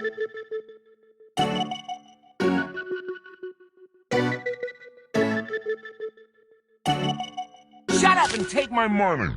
Shut up and take my money.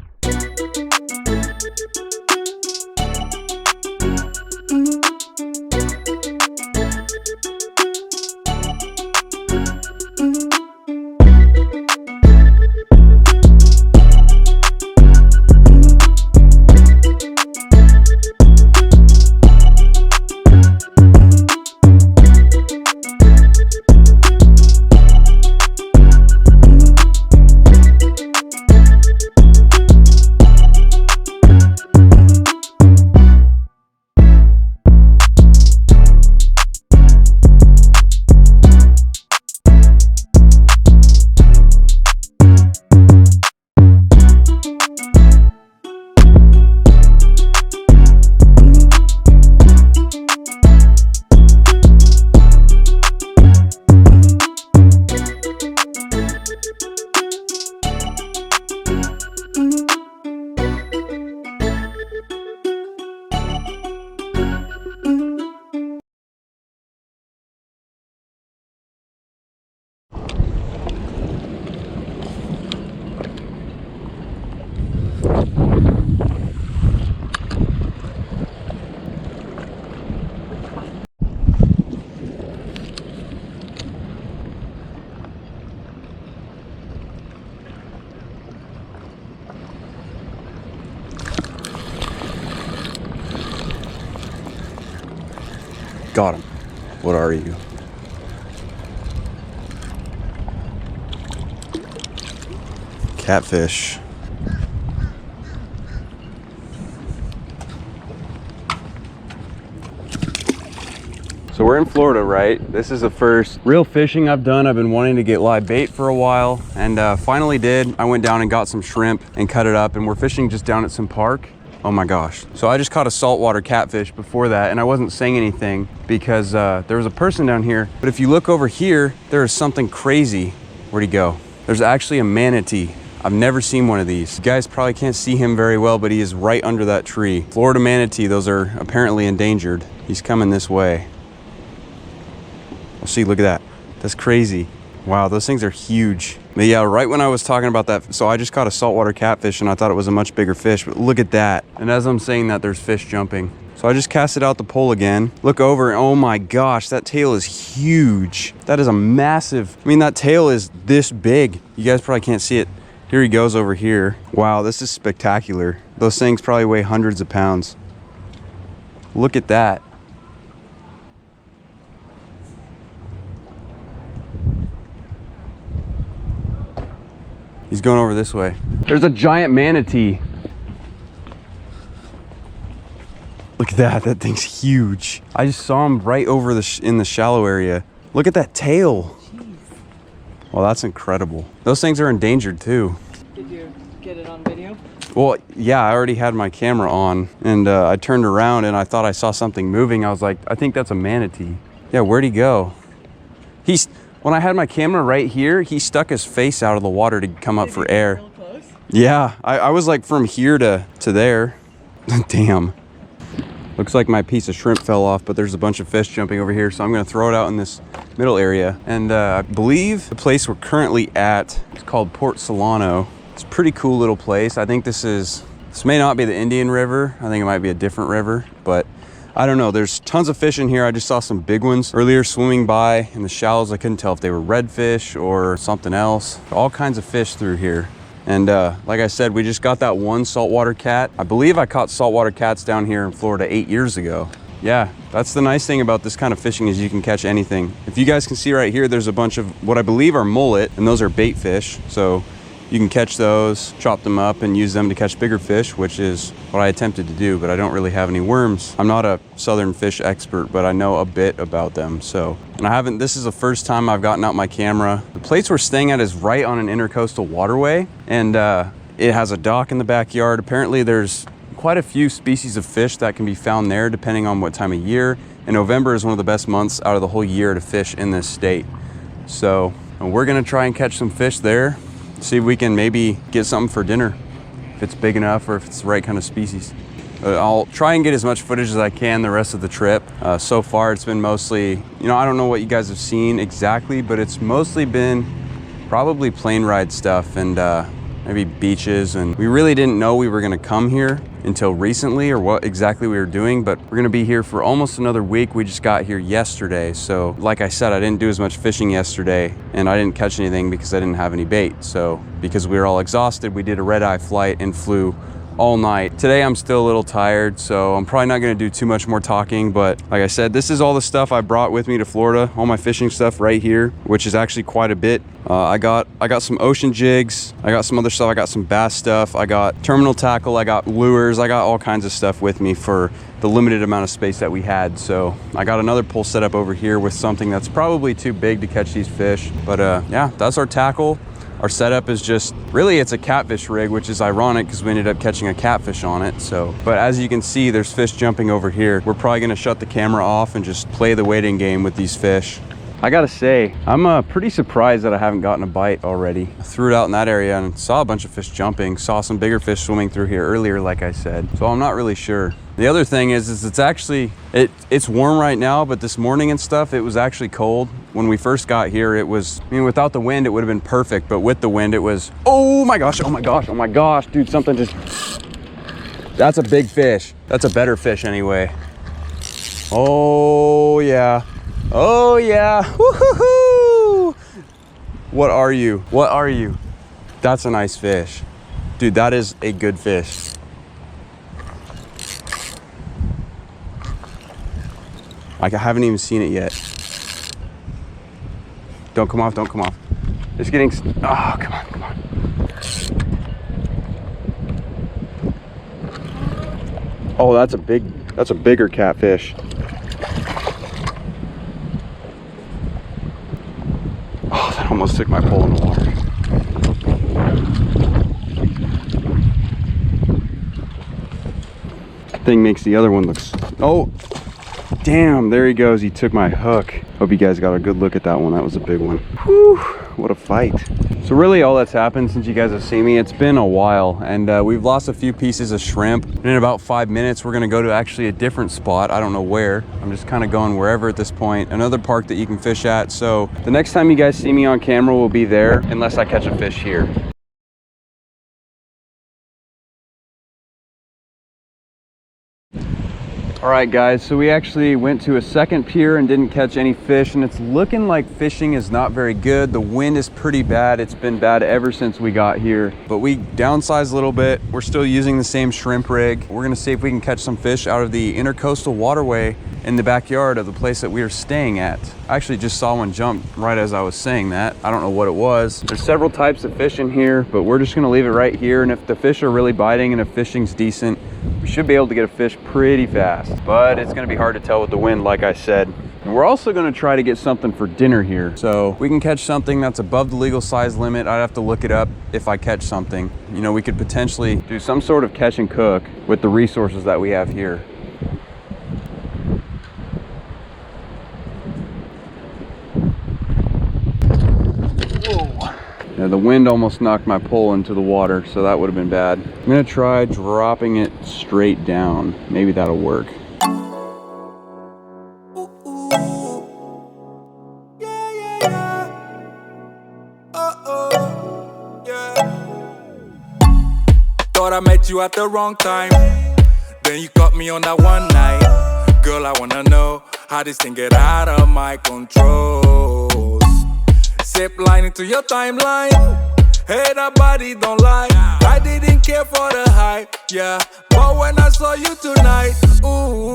Got him. What are you? Catfish. So we're in Florida, right? This is the first real fishing I've done. I've been wanting to get live bait for a while, and finally did. I went down and got some shrimp and cut it up, and we're fishing just down at some park. Oh my gosh. So I just caught a saltwater catfish before that, and I wasn't saying anything because there was a person down here. But if you look over here, there is something crazy. Where'd he go? There's actually a manatee. I've never seen one of these. You guys probably can't see him very well, but he is right under that tree. Florida manatee, those are apparently endangered. He's coming this way. Oh, see, look at that. That's crazy. Wow, those things are huge. But yeah, right when I was talking about that, so I just caught a saltwater catfish and I thought it was a much bigger fish, but look at that. And as I'm saying that, there's fish jumping. So I just cast it out the pole again. Look over, oh my gosh, that tail is huge. That is a massive, I mean, that tail is this big. You guys probably can't see it. Here he goes over here. Wow, this is spectacular. Those things probably weigh hundreds of pounds. Look at that. He's going over this way. There's a giant manatee. Look at that, that thing's huge. I just saw him right over in the shallow area. Look at that tail. Jeez. Well, that's incredible. Those things are endangered too. Did you get it on video? Well, yeah, I already had my camera on, and I turned around and I thought I saw something moving. I was like, I think that's a manatee. Yeah, where'd he go? When I had my camera right here, he stuck his face out of the water to come up for air. Real close? Yeah, I was like from here to there. Damn. Looks like my piece of shrimp fell off, but there's a bunch of fish jumping over here, so I'm gonna throw it out in this middle area. And I believe the place we're currently at is called Port Solano. It's a pretty cool little place. I think this may not be the Indian River. I think it might be a different river, but I don't know. There's tons of fish in here. I just saw some big ones earlier swimming by in the shallows. I couldn't tell if they were redfish or something else. All kinds of fish through here. And like I said, we just got that one saltwater cat. I believe I caught saltwater cats down here in Florida 8 years ago. Yeah, that's the nice thing about this kind of fishing is you can catch anything. If you guys can see right here, there's a bunch of what I believe are mullet, and those are bait fish. So you can catch those, chop them up, and use them to catch bigger fish, which is what I attempted to do, but I don't really have any worms. I'm not a southern fish expert, but I know a bit about them. So, and this is the first time I've gotten out my camera. The place we're staying at is right on an intercoastal waterway, and it has a dock in the backyard. Apparently there's quite a few species of fish that can be found there depending on what time of year. And November is one of the best months out of the whole year to fish in this state. So we're gonna try and catch some fish there. See if we can maybe get something for dinner, if it's big enough or if it's the right kind of species. I'll try and get as much footage as I can the rest of the trip. So far it's been mostly, you know, I don't know what you guys have seen exactly, but it's mostly been probably plane ride stuff and maybe beaches. And we really didn't know we were gonna come here until recently or what exactly we were doing, but we're gonna be here for almost another week. We just got here yesterday. So like I said, I didn't do as much fishing yesterday and I didn't catch anything because I didn't have any bait. So because we were all exhausted, we did a red-eye flight and flew all night. Today I'm still a little tired, so I'm probably not gonna do too much more talking, but like I said, this is all the stuff I brought with me to Florida, all my fishing stuff right here, which is actually quite a bit. I got some ocean jigs, I got some other stuff, I got some bass stuff, I got terminal tackle, I got lures, I got all kinds of stuff with me for the limited amount of space that we had. So I got another pole set up over here with something that's probably too big to catch these fish, but yeah, that's our tackle. Our setup is just, really it's a catfish rig, which is ironic because we ended up catching a catfish on it. So, but as you can see, there's fish jumping over here. We're probably gonna shut the camera off and just play the waiting game with these fish. I gotta say, I'm pretty surprised that I haven't gotten a bite already. I threw it out in that area and saw a bunch of fish jumping, saw some bigger fish swimming through here earlier, like I said. So I'm not really sure. The other thing is it's actually, it's warm right now, but this morning and stuff, it was actually cold. When we first got here, it was, I mean, without the wind, it would have been perfect, but with the wind, it was, oh my gosh, oh my gosh, oh my gosh, dude, something just, that's a big fish. That's a better fish anyway. Oh yeah, oh yeah, woo-hoo-hoo. What are you? What are you? That's a nice fish. Dude, that is a good fish. Like, I haven't even seen it yet. Don't come off, don't come off. It's getting, oh, come on, come on. Oh, that's a bigger catfish. Oh, that almost took my pole in the water. Thing makes the other one look, oh. Damn, there he goes. He took my hook. Hope you guys got a good look at that one. That was a big one. Whew, what a fight. So really all that's happened since you guys have seen me, it's been a while, and we've lost a few pieces of shrimp. And in about 5 minutes, we're gonna go to actually a different spot. I don't know where. I'm just kind of going wherever at this point. Another park that you can fish at. So the next time you guys see me on camera will be there, unless I catch a fish here. All right guys, so we actually went to a second pier and didn't catch any fish, and it's looking like fishing is not very good. The wind is pretty bad. It's been bad ever since we got here, but we downsized a little bit. We're still using the same shrimp rig. We're gonna see if we can catch some fish out of the intercoastal waterway in the backyard of the place that we are staying at. I actually just saw one jump right as I was saying that. I don't know what it was. There's several types of fish in here, but we're just gonna leave it right here, and if the fish are really biting and if fishing's decent, we should be able to get a fish pretty fast, but it's gonna be hard to tell with the wind, like I said. And we're also gonna try to get something for dinner here. So we can catch something that's above the legal size limit. I'd have to look it up if I catch something. You know, we could potentially do some sort of catch and cook with the resources that we have here. Yeah, the wind almost knocked my pole into the water, so that would have been bad. I'm gonna try dropping it straight down. Maybe that'll work. Thought I met you at the wrong time. Then you caught me on that one night. Girl, I wanna know how this thing get out of my control. Zip line into your timeline. Hey, that body don't lie. I didn't care for the hype, yeah. But when I saw you tonight, ooh.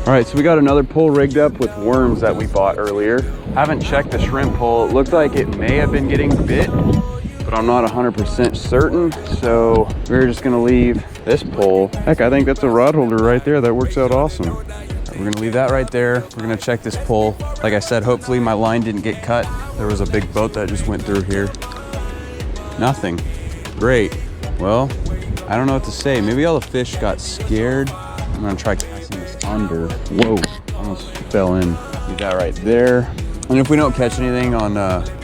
All right, so we got another pole rigged up with worms that we bought earlier. Haven't checked the shrimp pole. It looked like it may have been getting bit, but I'm not 100% certain. So we're just gonna leave this pole. Heck, I think that's a rod holder right there. That works out awesome. We're gonna leave that right there. We're gonna check this pole. Like I said, hopefully my line didn't get cut. There was a big boat that just went through here. Nothing. Great. Well, I don't know what to say. Maybe all the fish got scared. I'm gonna try casting this under. Whoa, almost fell in. Leave that right there. And if we don't catch anything on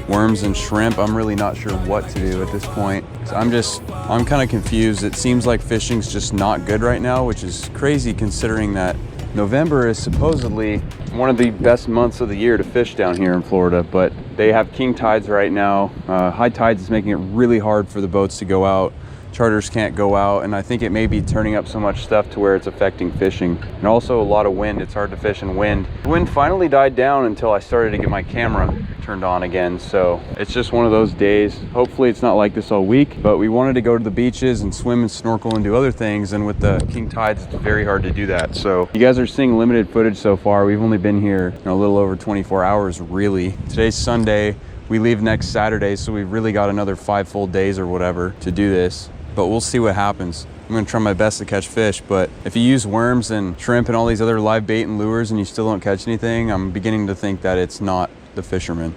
worms and shrimp. I'm really not sure what to do at this point. So I'm kind of confused. It seems like fishing's just not good right now, which is crazy considering that November is supposedly one of the best months of the year to fish down here in Florida, but they have king tides right now. High tides is making it really hard for the boats to go out. Charters can't go out, and I think it may be turning up so much stuff to where it's affecting fishing. And also a lot of wind. It's hard to fish in wind. The wind finally died down until I started to get my camera turned on again, so it's just one of those days. Hopefully it's not like this all week, but we wanted to go to the beaches and swim and snorkel and do other things, and with the king tides it's very hard to do that. So you guys are seeing limited footage so far. We've only been here a little over 24 hours really. Today's Sunday, we leave next Saturday, so we've really got another 5 full days or whatever to do this, but we'll see what happens. I'm gonna try my best to catch fish, but if you use worms and shrimp and all these other live bait and lures and you still don't catch anything, I'm beginning to think that it's not the fisherman.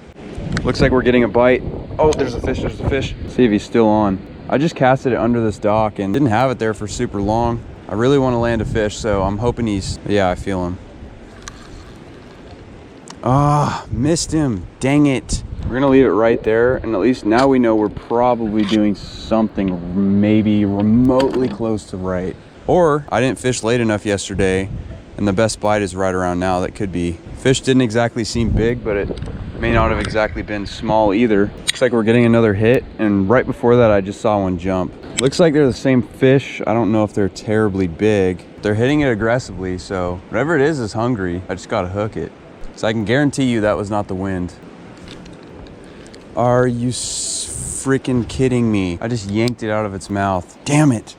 Looks like we're getting a bite. Oh, there's a fish, there's a fish. See if he's still on. I just casted it under this dock and didn't have it there for super long. I really want to land a fish, so I'm hoping yeah, I feel him. Ah, missed him, dang it. We're gonna leave it right there, and at least now we know we're probably doing something maybe remotely close to right. Or I didn't fish late enough yesterday, and the best bite is right around now. That could be. Fish didn't exactly seem big, but it may not have exactly been small either. Looks like we're getting another hit, and right before that I just saw one jump. Looks like they're the same fish. I don't know if they're terribly big. They're hitting it aggressively, so whatever it is hungry. I just gotta hook it. So I can guarantee you that was not the wind. Are you freaking kidding me? I just yanked it out of its mouth. Damn it.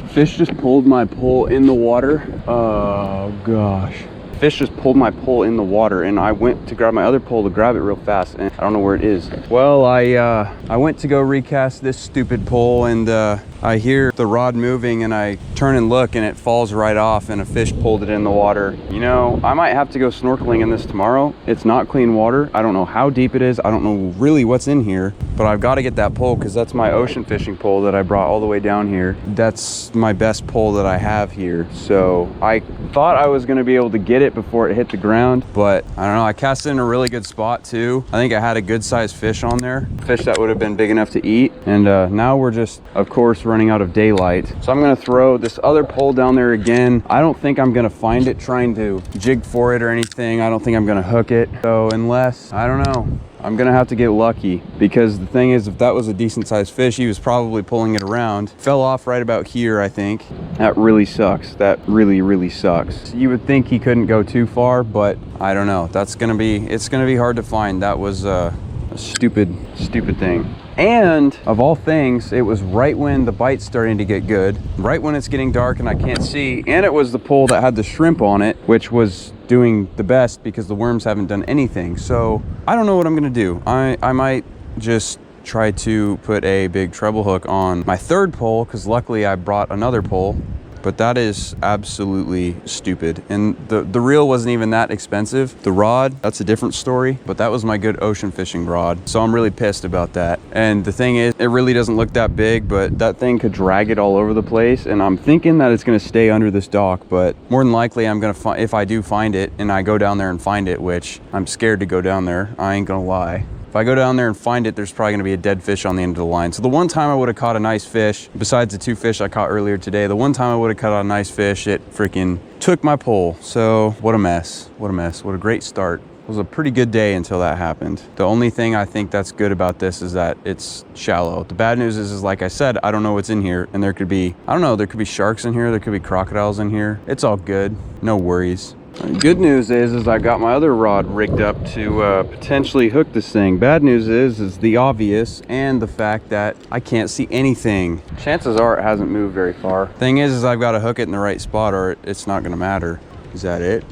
Fish just pulled my pole in the water. Oh gosh. Fish just pulled my pole in the water, and I went to grab my other pole to grab it real fast, and I don't know where it is. Well, I went to go recast this stupid pole, and I hear the rod moving, and I turn and look, and it falls right off, and a fish pulled it in the water. You know, I might have to go snorkeling in this tomorrow. It's not clean water. I don't know how deep it is. I don't know really what's in here, but I've got to get that pole because that's my ocean fishing pole that I brought all the way down here. That's my best pole that I have here. So I thought I was going to be able to get it before it hit the ground, but I don't know. I cast it in a really good spot too. I think I had a good sized fish on there, fish that would have been big enough to eat. And now we're just, of course, running out of daylight. So I'm going to throw this other pole down there again. I don't think I'm going to find it trying to jig for it or anything. I don't think I'm going to hook it. So unless, I don't know, I'm gonna have to get lucky, because the thing is, if that was a decent sized fish, he was probably pulling it around. Fell off right about here, I think. That really sucks. That really, really sucks. You would think he couldn't go too far, but I don't know. It's gonna be hard to find. That was a stupid thing. And of all things, it was right when the bite's starting to get good, right when it's getting dark and I can't see, and it was the pole that had the shrimp on it, which was doing the best because the worms haven't done anything. So I don't know what I'm gonna do. I might just try to put a big treble hook on my third pole, because luckily I brought another pole. But that is absolutely stupid. And the reel wasn't even that expensive. The rod, that's a different story, but that was my good ocean fishing rod. So I'm really pissed about that. And the thing is, it really doesn't look that big, but that thing could drag it all over the place. And I'm thinking that it's gonna stay under this dock, but more than likely I'm gonna find, if I do find it and I go down there and find it, which I'm scared to go down there, I ain't gonna lie. If I go down there and find it, there's probably gonna be a dead fish on the end of the line. So the one time I would have caught a nice fish, besides the 2 fish I caught earlier today, the one time I would have caught a nice fish, it freaking took my pole. So what a mess, what a mess, what a great start. It was a pretty good day until that happened. The only thing I think that's good about this is that it's shallow. The bad news is like I said, I don't know what's in here, and there could be, I don't know, there could be sharks in here, there could be crocodiles in here. It's all good, no worries. Good news is I got my other rod rigged up to potentially hook this thing. Bad news is the obvious, and the fact that I can't see anything. Chances are it hasn't moved very far. Thing is I've got to hook it in the right spot or it's not gonna matter. Is that it?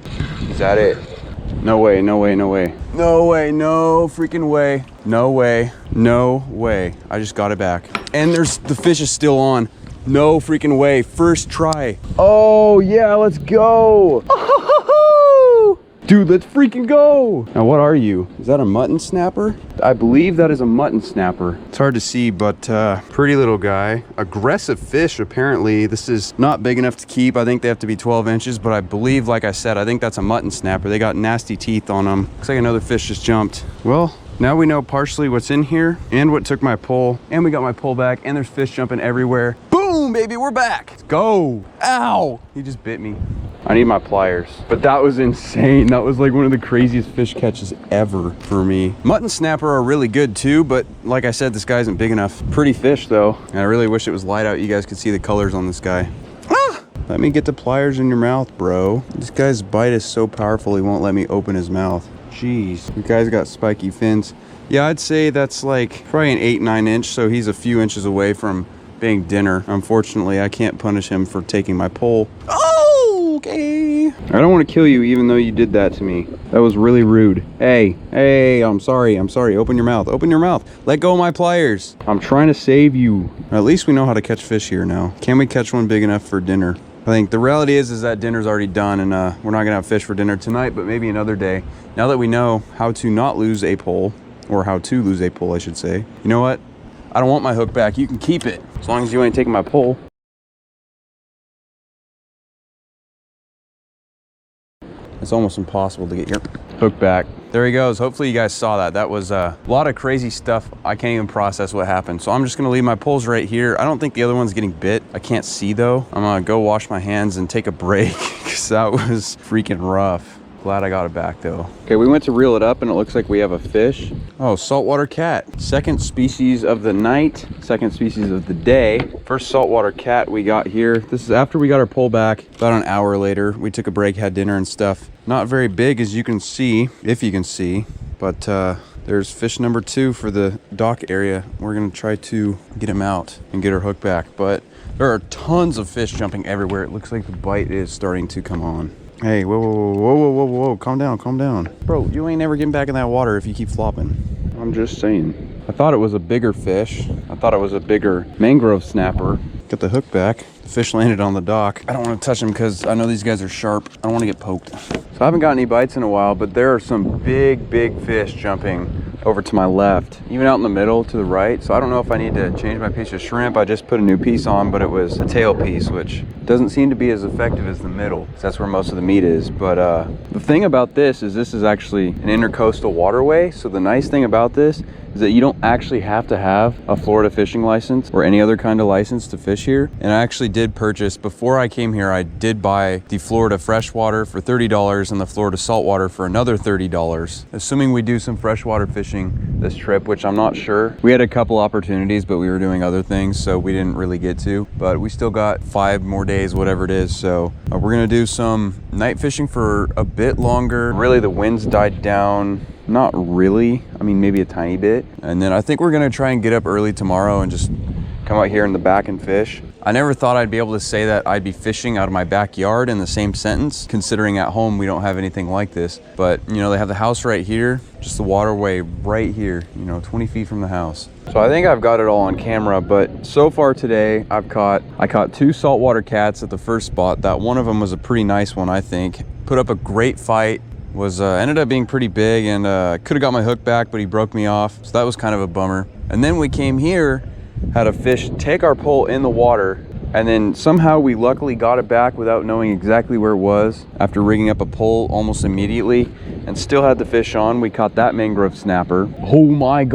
Is that it? No way, no way, no way. No way, no freaking way. No way, no way. I just got it back. And the fish is still on. No freaking way, first try. Oh yeah, let's go. Dude, let's freaking go. Now, what are you? Is that a mutton snapper? I believe that is a mutton snapper. It's hard to see, but pretty little guy. Aggressive fish, apparently. This is not big enough to keep. I think they have to be 12 inches, but I believe, like I said, I think that's a mutton snapper. They got nasty teeth on them. Looks like another fish just jumped. Well, Now we know partially what's in here and what took my pole, and we got my pole back, and there's fish jumping everywhere. Boom, baby, we're back. Let's go. Ow, he just bit me. I need my pliers. But that was insane. That was like one of the craziest fish catches ever for me. Mutton snapper are really good too, but like I said, this guy isn't big enough. Pretty fish though. And I really wish it was light out. You guys could see the colors on this guy. Ah! Let me get the pliers in your mouth, bro. This guy's bite is so powerful, he won't let me open his mouth. Jeez, you guys got spiky fins. Yeah, I'd say that's like probably an 8-9 inch, so he's a few inches away from being dinner. Unfortunately, I can't punish him for taking my pole. Oh, okay. I don't want to kill you even though you did that to me. That was really rude. Hey, I'm sorry. Open your mouth. Open your mouth. Let go of my pliers. I'm trying to save you. At least we know how to catch fish here now. Can we catch one big enough for dinner? I think the reality is that dinner's already done, and we're not gonna have fish for dinner tonight, but maybe another day. Now that we know how to not lose a pole, or how to lose a pole, I should say. You know what? I don't want my hook back. You can keep it as long as you ain't taking my pole. It's almost impossible to get your hook back. There he goes. Hopefully you guys saw that. That was a lot of crazy stuff. I can't even process what happened. So I'm just gonna leave my poles right here. I don't think the other one's getting bit. I can't see though. I'm gonna go wash my hands and take a break because that was freaking rough. Glad I got it back though. Okay, we went to reel it up and it looks like we have a fish. Oh, saltwater cat. Second species of the night, second species of the day. First saltwater cat we got here. This is after we got our pole back. About an hour later, we took a break, had dinner and stuff. Not very big as you can see, if you can see, but there's fish number 2 for the dock area. We're gonna try to get him out and get our hook back, but there are tons of fish jumping everywhere. It looks like the bite is starting to come on. Hey, whoa, calm down. Bro, you ain't never getting back in that water if you keep flopping. I'm just saying. I thought it was a bigger fish. I thought it was a bigger mangrove snapper. Got the hook back. The fish landed on the dock. I don't want to touch them because I know these guys are sharp. I don't want to get poked. So I haven't got any bites in a while, but there are some big fish jumping over to my left, even out in the middle to the right. So I don't know if I need to change my piece of shrimp. I just put a new piece on, but it was a tail piece, which doesn't seem to be as effective as the middle. That's where most of the meat is. But the thing about this is actually an intercoastal waterway. So the nice thing about this is that you don't actually have to have a Florida fishing license or any other kind of license to fish here. And I actually did purchase, before I came here, I did buy the Florida freshwater for $30 and the Florida saltwater for another $30. Assuming we do some freshwater fishing this trip, which I'm not sure. We had a couple opportunities, but we were doing other things, so we didn't really get to. But we still got 5 more days, whatever it is. So we're gonna do some night fishing for a bit longer. Really, the winds died down. Not really, I mean, maybe a tiny bit. And then I think we're gonna try and get up early tomorrow and just come out here in the back and fish. I never thought I'd be able to say that I'd be fishing out of my backyard in the same sentence, considering at home we don't have anything like this. But, you know, they have the house right here, just the waterway right here, you know, 20 feet from the house. So I think I've got it all on camera, but so far today I caught 2 saltwater cats at the first spot. That one of them was a pretty nice one, I think. Put up a great fight. Ended up being pretty big, and could have got my hook back, but he broke me off, so that was kind of a bummer. And then we came here, had a fish take our pole in the water, and then somehow we luckily got it back without knowing exactly where it was after rigging up a pole almost immediately, and still had the fish on. We caught that mangrove snapper. Oh my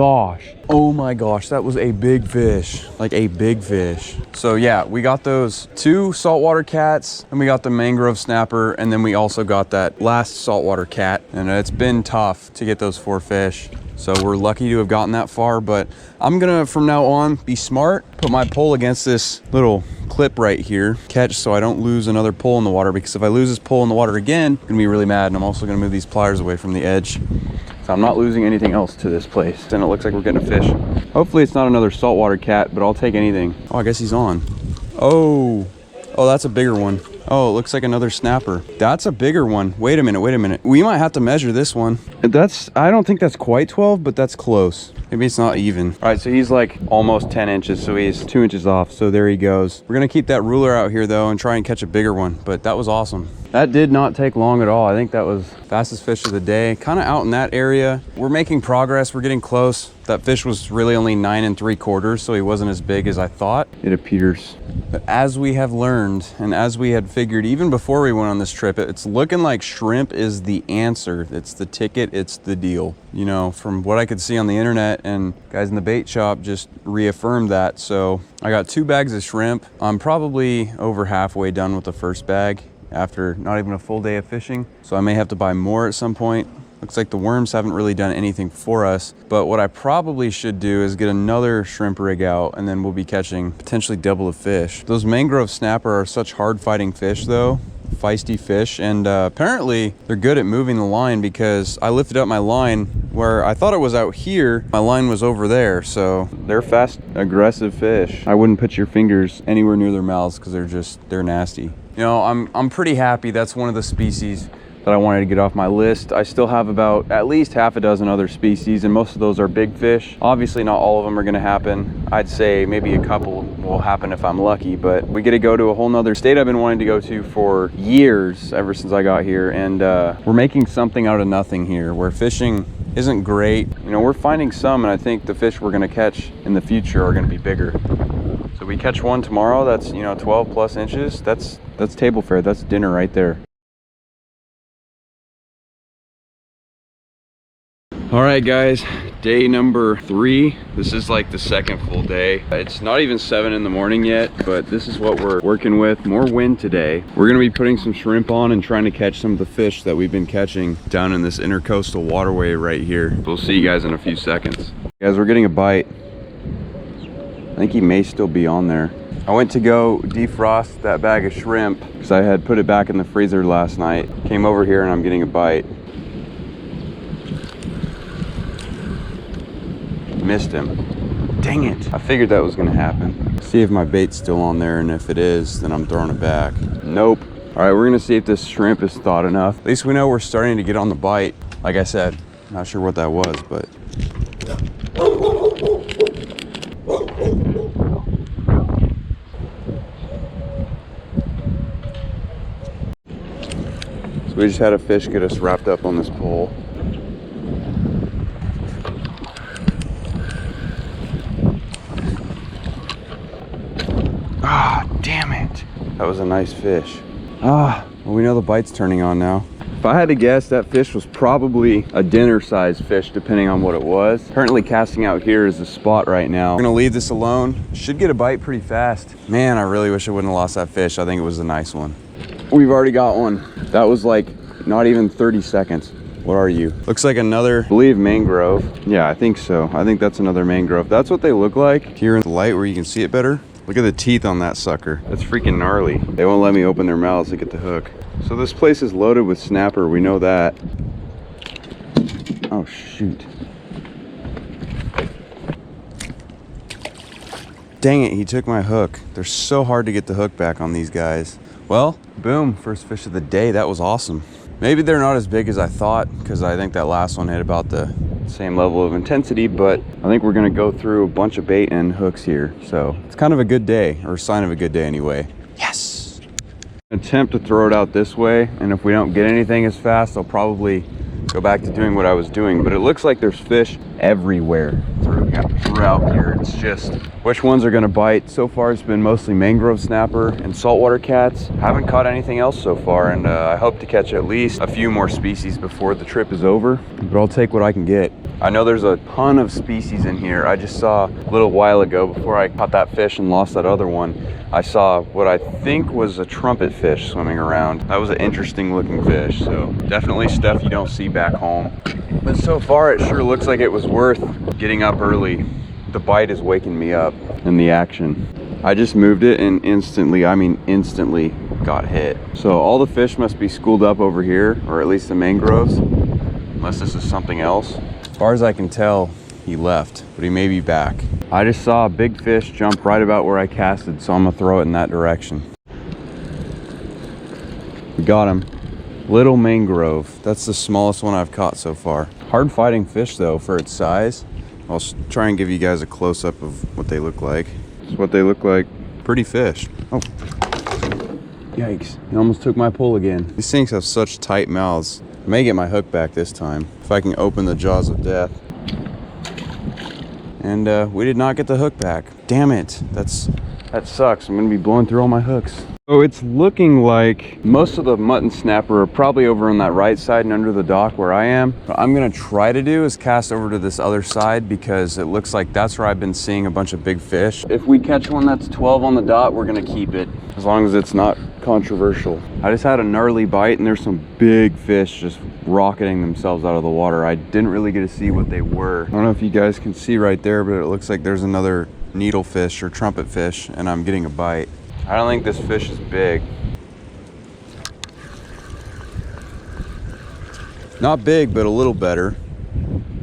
gosh, that was a big fish, like a big fish. So yeah, we got those 2 saltwater cats, and we got the mangrove snapper, and then we also got that last saltwater cat. And it's been tough to get those 4 fish. So we're lucky to have gotten that far, but I'm gonna, from now on, be smart, put my pole against this little clip right here, catch so I don't lose another pole in the water, because if I lose this pole in the water again, I'm gonna be really mad. And I'm also gonna move these pliers away from the edge, so I'm not losing anything else to this place. And it looks like we're getting a fish. Hopefully it's not another saltwater cat, but I'll take anything. Oh, I guess he's on. Oh, that's a bigger one. Oh, it looks like another snapper. That's a bigger one. Wait a minute. We might have to measure this one. I don't think that's quite 12, but that's close. Maybe it's not even. All right, so he's like almost 10 inches, so he's 2 inches off. So there he goes. We're gonna keep that ruler out here though and try and catch a bigger one, but that was awesome. That did not take long at all. I think that was fastest fish of the day. Kind of out in that area. We're making progress, we're getting close. That fish was really only 9 3/4, so he wasn't as big as I thought, it appears. But as we have learned, and as we had figured even before we went on this trip, it's looking like shrimp is the answer. It's the ticket, it's the deal. You know, from what I could see on the internet, and guys in the bait shop just reaffirmed that. So I got 2 bags of shrimp. I'm probably over halfway done with the first bag after not even a full day of fishing. So I may have to buy more at some point. Looks like the worms haven't really done anything for us, but what I probably should do is get another shrimp rig out, and then we'll be catching potentially double the fish. Those mangrove snapper are such hard fighting fish though, feisty fish, and apparently they're good at moving the line, because I lifted up my line where I thought it was out here, my line was over there. So they're fast, aggressive fish. I wouldn't put your fingers anywhere near their mouths because they're nasty. You know, I'm pretty happy that's one of the species that I wanted to get off my list. I still have about at least half a dozen other species, and most of those are big fish. Obviously not all of them are gonna happen. I'd say maybe a couple will happen if I'm lucky, but we get to go to a whole nother state I've been wanting to go to for years, ever since I got here, and we're making something out of nothing here, where fishing isn't great. You know, we're finding some, and I think the fish we're gonna catch in the future are gonna be bigger. So we catch one tomorrow that's, you know, 12 plus inches, that's table fare, that's dinner right there. All right guys, day number 3. This is like the second full day. It's not even 7 in the morning yet, but this is what we're working with. More wind today. We're gonna be putting some shrimp on and trying to catch some of the fish that we've been catching down in this intercoastal waterway right here. We'll see you guys in a few seconds. Guys, we're getting a bite. I think he may still be on there. I went to go defrost that bag of shrimp because I had put it back in the freezer last night. Came over here and I'm getting a bite. Missed him. Dang it. I figured that was gonna happen. See if my bait's still on there, and if it is, then I'm throwing it back. Nope. All right, we're gonna see if this shrimp is thawed enough. At least we know we're starting to get on the bite. Like I said, not sure what that was, but. So we just had a fish get us wrapped up on this pole. Ah, damn it. That was a nice fish. Ah, well, we know the bite's turning on now. If I had to guess, that fish was probably a dinner-sized fish, depending on what it was. Currently casting out here is the spot right now. We're gonna leave this alone. Should get a bite pretty fast. Man, I really wish I wouldn't have lost that fish. I think it was a nice one. We've already got one. That was like not even 30 seconds. What are you? Looks like another, I believe, mangrove. Yeah, I think so. I think that's another mangrove. That's what they look like here in the light where you can see it better. Look at the teeth on that sucker. That's freaking gnarly. They won't let me open their mouths to get the hook. So this place is loaded with snapper, we know that. Oh shoot. Dang it, he took my hook. They're so hard to get the hook back on these guys. Well, boom, first fish of the day. That was awesome. Maybe they're not as big as I thought, because I think that last one hit about the same level of intensity, but I think we're gonna go through a bunch of bait and hooks here. So it's kind of a good day, or a sign of a good day anyway. Yes! Attempt to throw it out this way, and if we don't get anything as fast, I'll probably go back to doing what I was doing. But it looks like there's fish everywhere throughout here. It's just which ones are gonna bite. So far it's been mostly mangrove snapper and saltwater cats. Haven't caught anything else so far, and I hope to catch at least a few more species before the trip is over, but I'll take what I can get. I know there's a ton of species in here. I just saw a little while ago, before I caught that fish and lost that other one, I saw what I think was a trumpet fish swimming around. That was an interesting looking fish, so definitely stuff you don't see back home. But so far it sure looks like it was worth getting up early. The bite is waking me up in the action. I just moved it and instantly got hit. So all the fish must be schooled up over here, or at least the mangroves, unless this is something else. As far as I can tell, he left, but he may be back. I just saw a big fish jump right about where I casted, so I'm gonna throw it in that direction. We got him. Little mangrove. That's the smallest one I've caught so far. Hard fighting fish though for its size. I'll try and give you guys a close-up of what they look like. It's what they look like. Pretty fish. Oh, yikes. He almost took my pole again. These things have such tight mouths. I may get my hook back this time, if I can open the jaws of death. And we did not get the hook back. Damn it, that sucks. I'm gonna be blowing through all my hooks. So it's looking like most of the mutton snapper are probably over on that right side and under the dock where I am. What I'm gonna try to do is cast over to this other side because it looks like that's where I've been seeing a bunch of big fish. If we catch one that's 12 on the dot, we're gonna keep it, as long as it's not controversial. I just had a gnarly bite and there's some big fish just rocketing themselves out of the water. I didn't really get to see what they were. I don't know if you guys can see right there, but it looks like there's another needlefish or trumpet fish and I'm getting a bite. I don't think this fish is big. Not big, but a little better.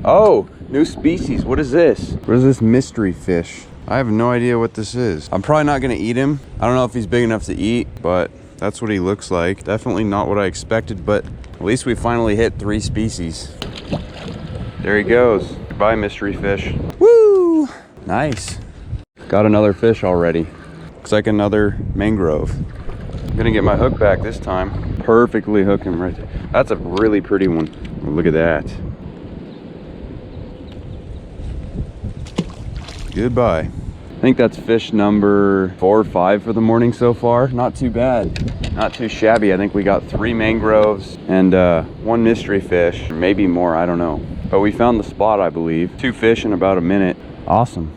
Oh, new species. What is this? What is this mystery fish? I have no idea what this is. I'm probably not gonna eat him. I don't know if he's big enough to eat, but that's what he looks like. Definitely not what I expected, but at least we finally hit 3 species. There he goes. Goodbye, mystery fish. Woo! Nice. Got another fish already. Looks like another mangrove. I'm gonna get my hook back this time. Perfectly hook him right there. That's a really pretty one. Look at that. Goodbye. I think that's fish number 4 or 5 for the morning so far. Not too bad. Not too shabby. I think we got 3 mangroves and 1 mystery fish. Maybe more, I don't know. But we found the spot, I believe. 2 fish in about a minute. Awesome.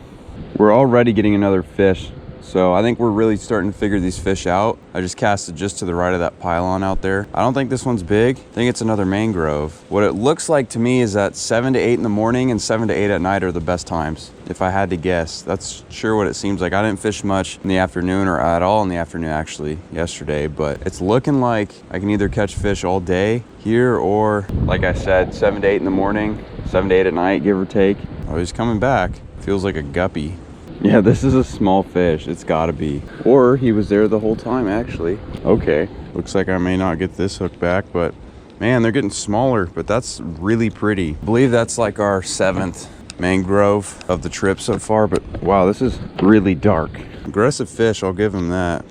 We're already getting another fish. So I think we're really starting to figure these fish out. I just casted just to the right of that pylon out there. I don't think this one's big. I think it's another mangrove. What it looks like to me is that 7 to 8 in the morning and 7 to 8 at night are the best times, if I had to guess. That's sure what it seems like. I didn't fish much in the afternoon or at all in the afternoon actually yesterday, but it's looking like I can either catch fish all day here or, like I said, 7 to 8 in the morning, 7 to 8 at night, give or take. Oh, he's coming back. Feels like a guppy. Yeah, this is a small fish. It's gotta be. Or he was there the whole time, actually. Okay. Looks like I may not get this hook back, but man, they're getting smaller, but that's really pretty. I believe that's like our 7th mangrove of the trip so far, but wow, this is really dark. Aggressive fish, I'll give him that.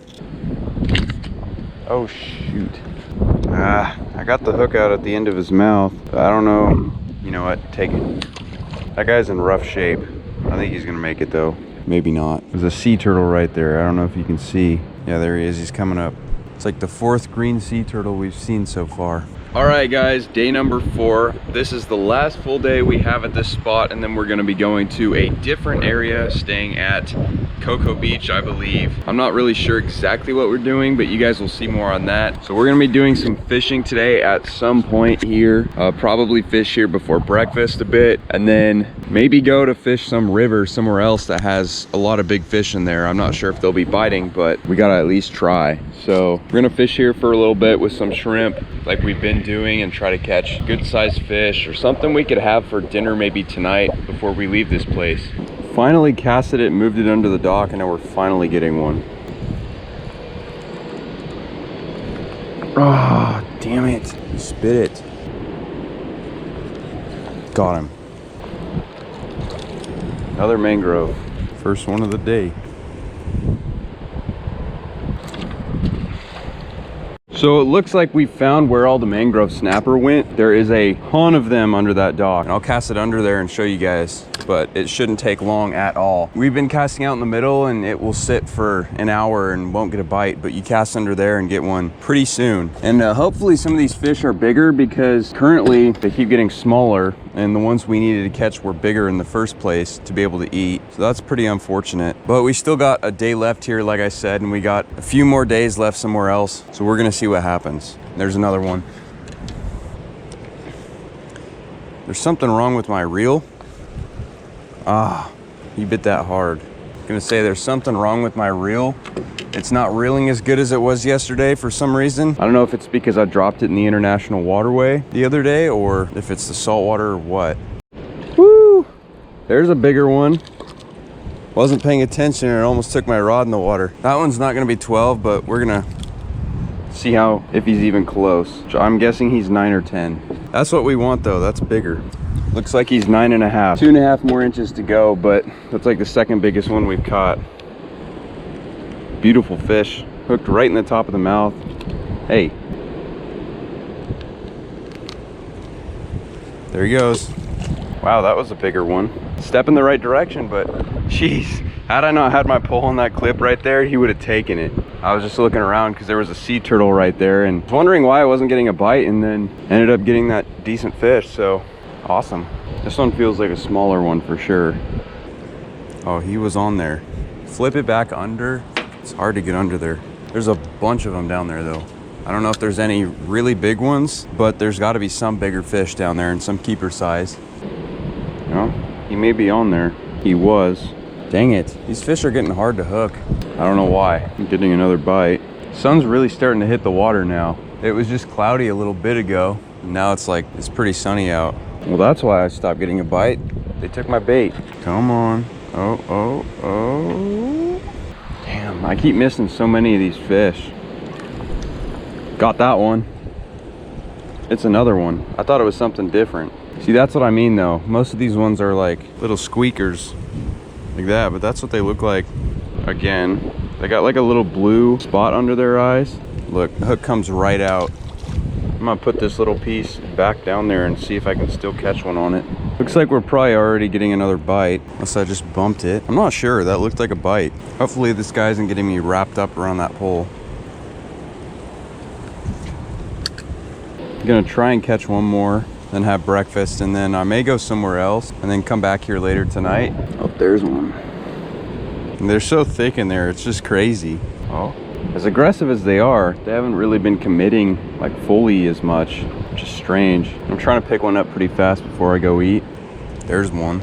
Oh, shoot. I got the hook out at the end of his mouth. I don't know. You know what? Take it. That guy's in rough shape. I think he's gonna make it though. Maybe not. There's a sea turtle right there. I don't know if you can see. Yeah, there he is. He's coming up. It's like the 4th green sea turtle we've seen so far. All right, guys, day number 4. This is the last full day we have at this spot, and then we're gonna be going to a different area, staying at Cocoa Beach, I believe. I'm not really sure exactly what we're doing, but you guys will see more on that. So we're gonna be doing some fishing today at some point here. Probably fish here before breakfast a bit, and then maybe go to fish some river somewhere else that has a lot of big fish in there. I'm not sure if they'll be biting, but we gotta at least try. So we're gonna fish here for a little bit with some shrimp like we've been doing and try to catch good sized fish or something we could have for dinner maybe tonight before we leave this place. Finally casted it, moved it under the dock, and now we're finally getting one. Ah, oh, damn it. You spit it. Got him. Another mangrove. First one of the day. So it looks like we found where all the mangrove snapper went. There is a ton of them under that dock. And I'll cast it under there and show you guys, but it shouldn't take long at all. We've been casting out in the middle and it will sit for an hour and won't get a bite, but you cast under there and get one pretty soon. And hopefully some of these fish are bigger because currently they keep getting smaller, and the ones we needed to catch were bigger in the first place to be able to eat. So that's pretty unfortunate. But we still got a day left here, like I said, and we got a few more days left somewhere else. So we're gonna see what happens. There's another one. There's something wrong with my reel. Ah, he bit that hard. I'm gonna say there's something wrong with my reel. It's not reeling as good as it was yesterday for some reason. I don't know if it's because I dropped it in the international waterway the other day or if it's the salt water or what. Woo! There's a bigger one. Wasn't paying attention and it almost took my rod in the water. That one's not gonna be 12, but we're gonna see if he's even close. I'm guessing he's 9 or 10. That's what we want though, that's bigger. Looks like he's 9.5. 2.5 more inches to go, but that's like the 2nd biggest one we've caught. Beautiful fish, hooked right in the top of the mouth. Hey. There he goes. Wow, that was a bigger one. Step in the right direction, but jeez, Had I not had my pole on that clip right there, he would have taken it. I was just looking around because there was a sea turtle right there and was wondering why I wasn't getting a bite, and then ended up getting that decent fish. So awesome. This one feels like a smaller one for sure. Oh, he was on there. Flip it back under. It's hard to get under there. There's a bunch of them down there though. I don't know if there's any really big ones, but there's got to be some bigger fish down there and some keeper size. You know, he may be on there. He was. Dang it. These fish are getting hard to hook. I don't know why. I'm getting another bite. Sun's really starting to hit the water now. It was just cloudy a little bit ago. And now it's like, it's pretty sunny out. Well, that's why I stopped getting a bite. They took my bait. Come on. Oh, oh, oh. Damn, I keep missing so many of these fish. Got that one. It's another one. I thought it was something different. See, that's what I mean though. Most of these ones are like little squeakers like that, but that's what they look like. Again, they got like a little blue spot under their eyes. Look, the hook comes right out. I'm gonna put this little piece back down there and see if I can still catch one on it. Looks like we're probably already getting another bite, unless I just bumped it. I'm not sure, that looked like a bite. Hopefully this guy isn't getting me wrapped up around that pole. I'm gonna try and catch one more, then have breakfast, and then I may go somewhere else and then come back here later tonight. Oh, there's one. And they're so thick in there, it's just crazy. Oh, as aggressive as they are, they haven't really been committing like fully as much, which is strange. I'm trying to pick one up pretty fast before I go eat. There's one.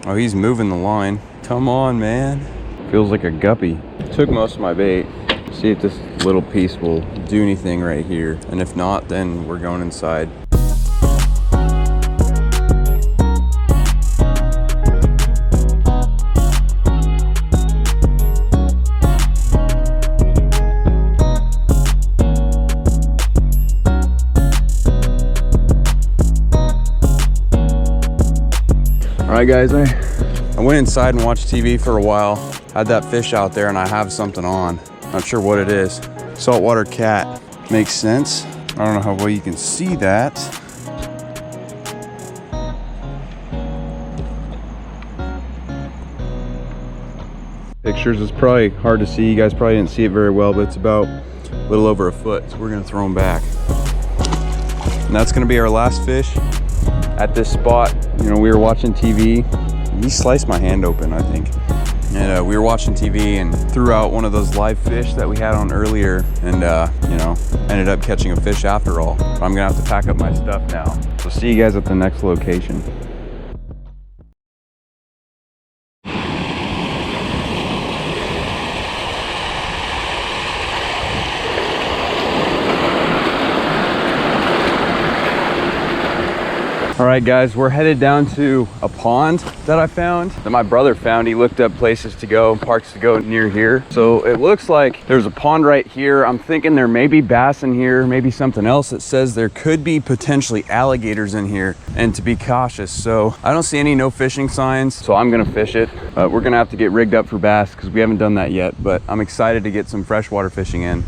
Oh, he's moving the line. Come on, man. Feels like a guppy. Took most of my bait. See if this little piece will do anything right here. And if not, then we're going inside. All right, guys, I went inside and watched TV for a while. Had that fish out there and I have something on. Not sure what it is. Saltwater cat. Makes sense. I don't know how well you can see that. Pictures is probably hard to see. You guys probably didn't see it very well, but it's about a little over a foot. So we're gonna throw him back. And that's gonna be our last fish at this spot. You know, we were watching TV. He sliced my hand open, I think. And we were watching TV and threw out one of those live fish that we had on earlier, and you know, ended up catching a fish after all. But I'm gonna have to pack up my stuff now. So see you guys at the next location. All right, guys, we're headed down to a pond that I found, that my brother found. He looked up places to go, parks to go near here. So it looks like there's a pond right here. I'm thinking there may be bass in here, maybe something else. It says there could be potentially alligators in here, and to be cautious. So I don't see any no fishing signs, so I'm gonna fish it. We're gonna have to get rigged up for bass because we haven't done that yet, but I'm excited to get some freshwater fishing in.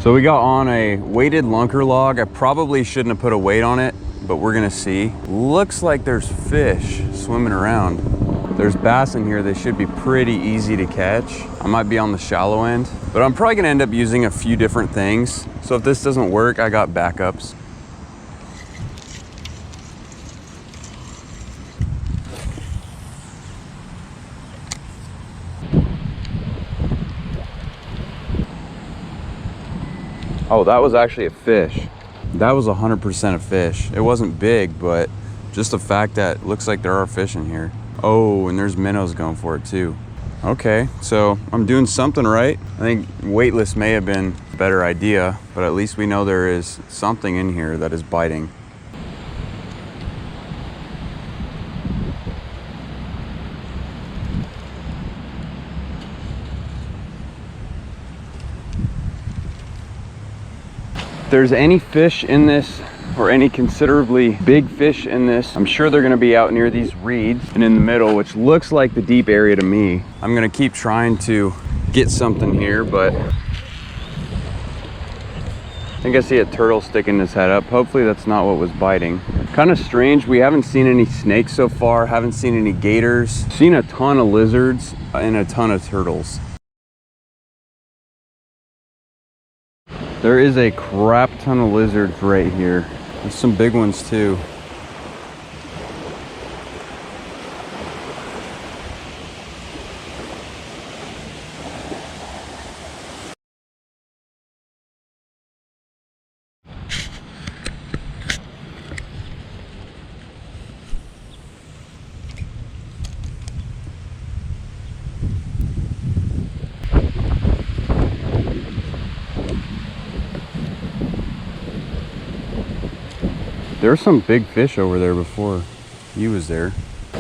So we got on a weighted lunker log. I probably shouldn't have put a weight on it, but we're gonna see. Looks like there's fish swimming around. There's bass in here. They should be pretty easy to catch. I might be on the shallow end, but I'm probably gonna end up using a few different things. So if this doesn't work, I got backups. Oh, that was actually a fish. That was 100% a fish. It wasn't big, but just the fact that it looks like there are fish in here. Oh, and there's minnows going for it too. Okay, so I'm doing something right. I think weightless may have been a better idea, but at least we know there is something in here that is biting. If there's any fish in this, or any considerably big fish in this, I'm sure they're gonna be out near these reeds and in the middle, which looks like the deep area to me. I'm gonna keep trying to get something here, but I think I see a turtle sticking his head up. Hopefully that's not what was biting. Kind of strange, we haven't seen any snakes so far, haven't seen any gators. Seen a ton of lizards and a ton of turtles. There is a crap ton of lizards right here. There's some big ones too. There were some big fish over there before he was there.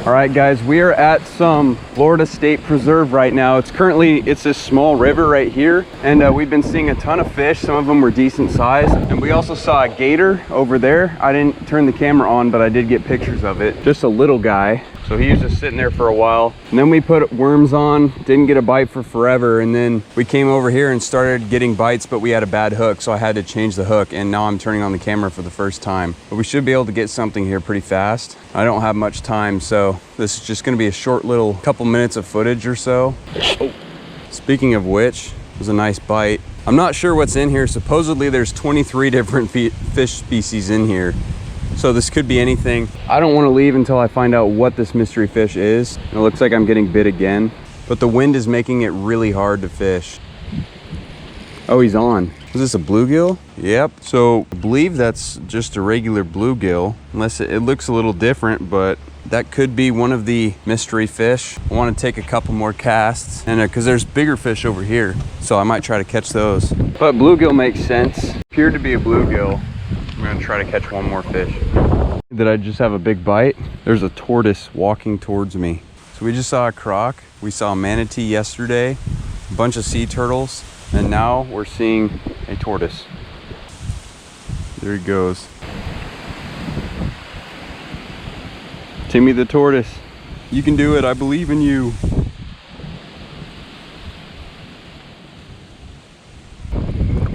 All right, guys, we are at some Florida State Preserve right now. It's this small river right here, and we've been seeing a ton of fish. Some of them were decent size, and we also saw a gator over there. I didn't turn the camera on, but I did get pictures of it. Just a little guy. So he was just sitting there for a while. And then we put worms on, didn't get a bite for forever. And then we came over here and started getting bites, but we had a bad hook. So I had to change the hook, and now I'm turning on the camera for the first time. But we should be able to get something here pretty fast. I don't have much time, so this is just gonna be a short little couple minutes of footage or so. Oh. Speaking of which, it was a nice bite. I'm not sure what's in here. Supposedly there's 23 different fish species in here. So this could be anything. I don't want to leave until I find out what this mystery fish is. It looks like I'm getting bit again, but the wind is making it really hard to fish. Oh, he's on. Is this a bluegill? Yep. So I believe that's just a regular bluegill, unless it looks a little different, but that could be one of the mystery fish. I want to take a couple more casts, and because there's bigger fish over here, so I might try to catch those. But bluegill makes sense. Appeared to be a bluegill. I'm gonna try to catch one more fish. Did I just have a big bite? There's a tortoise walking towards me. So we just saw a croc. We saw a manatee yesterday, a bunch of sea turtles, and now we're seeing a tortoise. There he goes. Timmy the tortoise. You can do it, I believe in you.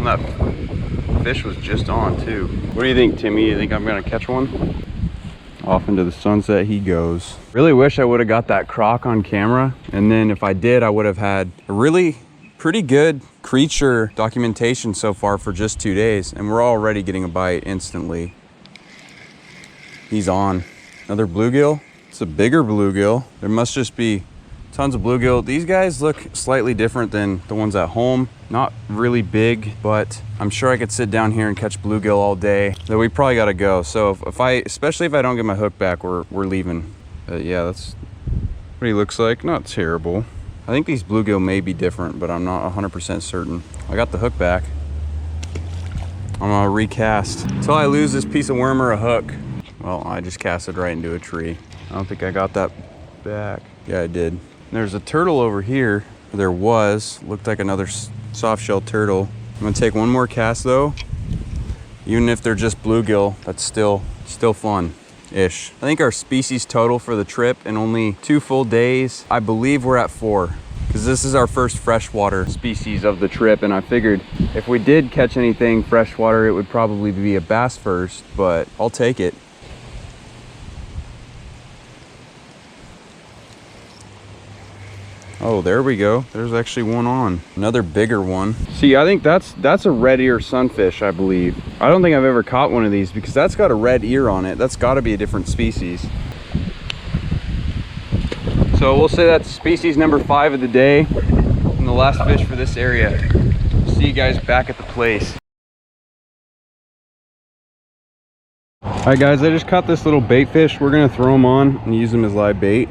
That fish was just on too. What do you think, Timmy? You think I'm gonna catch one? Off into the sunset he goes. Really wish I would have got that croc on camera, and then if I did, I would have had a really pretty good creature documentation so far for just 2 days, and we're already getting a bite instantly. He's on. Another bluegill. It's a bigger bluegill. There must just be tons of bluegill. These guys look slightly different than the ones at home. Not really big, but I'm sure I could sit down here and catch bluegill all day. Though we probably gotta go. So especially if I don't get my hook back, we're leaving. Yeah, that's what he looks like. Not terrible. I think these bluegill may be different, but I'm not 100% certain. I got the hook back. I'm gonna recast until I lose this piece of worm or a hook. Well, I just casted right into a tree. I don't think I got that back. Yeah, I did. There's a turtle over here. There was. Looked like another soft shell turtle. I'm gonna take one more cast though. Even if they're just bluegill, that's still fun-ish. I think our species total for the trip in only 2 full days, I believe we're at 4. Because this is our first freshwater species of the trip, and I figured if we did catch anything freshwater, it would probably be a bass first, but I'll take it. Oh, there we go. There's actually one on. Another bigger one. See, I think that's a red ear sunfish, I believe. I don't think I've ever caught one of these because that's got a red ear on it. That's got to be a different species. So we'll say that's species number 5 of the day and the last fish for this area. See you guys back at the place. All right, guys, I just caught this little bait fish. We're gonna throw him on and use him as live bait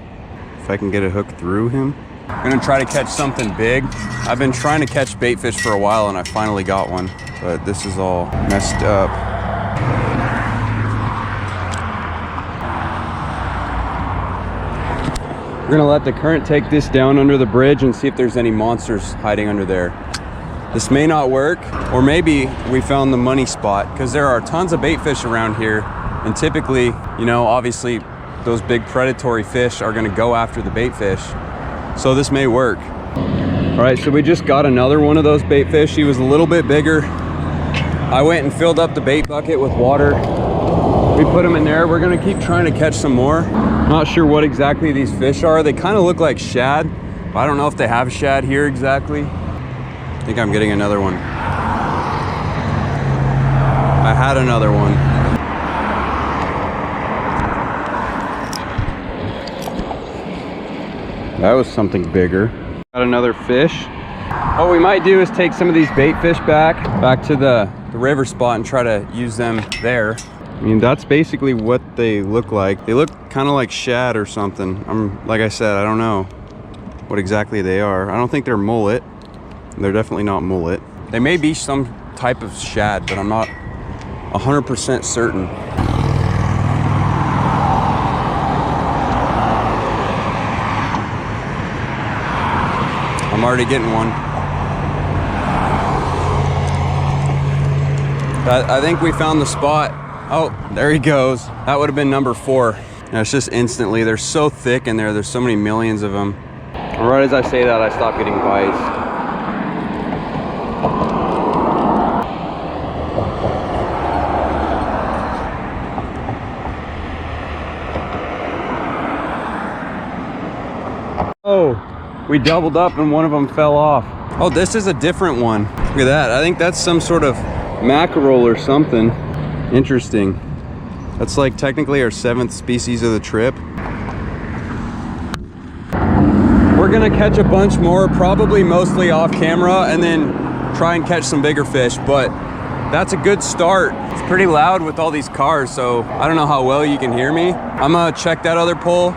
if I can get a hook through him. I'm gonna try to catch something big. I've been trying to catch bait fish for a while and I finally got one, but this is all messed up. We're gonna let the current take this down under the bridge and see if there's any monsters hiding under there. This may not work, or maybe we found the money spot, because there are tons of bait fish around here, and typically, you know, obviously those big predatory fish are gonna go after the bait fish. So this may work. All All right, so we just got another one of those bait fish. He was a little bit bigger. I went and filled up the bait bucket with water. We put them in there. We're gonna keep trying to catch some more. Not sure what exactly these fish are. They kind of look like shad. I don't know if they have shad here exactly. I think I'm getting another one. I had another one. That was something bigger. Got another fish. What we might do is take some of these bait fish back to the river spot and try to use them there. I mean, that's basically what they look like. They look kind of like shad or something. Like I said, I don't know what exactly they are. I don't think they're mullet. They're definitely not mullet. They may be some type of shad, but I'm not 100% certain. I'm already getting one. I think we found the spot. Oh, there he goes. That would have been number 4. And it's just instantly, they're so thick in there. There's so many millions of them. And right as I say that, I stop getting bites. Oh, we doubled up and one of them fell off. Oh, this is a different one. Look at that. I think that's some sort of mackerel or something. Interesting. That's like technically our 7th species of the trip. We're gonna catch a bunch more, probably mostly off camera, and then try and catch some bigger fish, but that's a good start. It's pretty loud with all these cars, so I don't know how well you can hear me. I'm gonna check that other pole,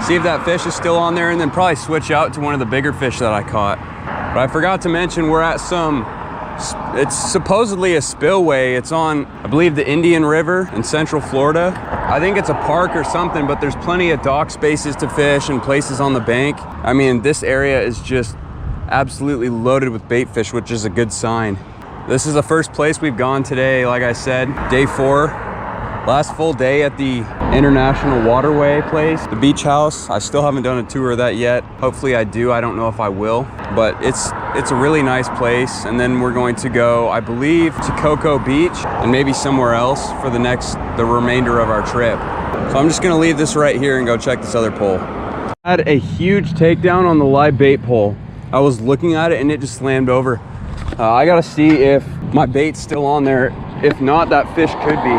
see if that fish is still on there, and then probably switch out to one of the bigger fish that I caught. But I forgot to mention, we're at it's supposedly a spillway. It's on, I believe, the Indian River in Central Florida. I think it's a park or something, but there's plenty of dock spaces to fish and places on the bank. I mean, this area is just absolutely loaded with bait fish, which is a good sign. This is the first place we've gone today, like I said, day 4. Last full day at the International Waterway place, the beach house. I still haven't done a tour of that yet. Hopefully I do. I don't know if I will, but it's a really nice place. And then we're going to go, I believe, to Cocoa Beach and maybe somewhere else for the remainder of our trip. So I'm just gonna leave this right here and go check this other pole. I had a huge takedown on the live bait pole. I was looking at it and it just slammed over. I gotta see if my bait's still on there. If not, that fish could be.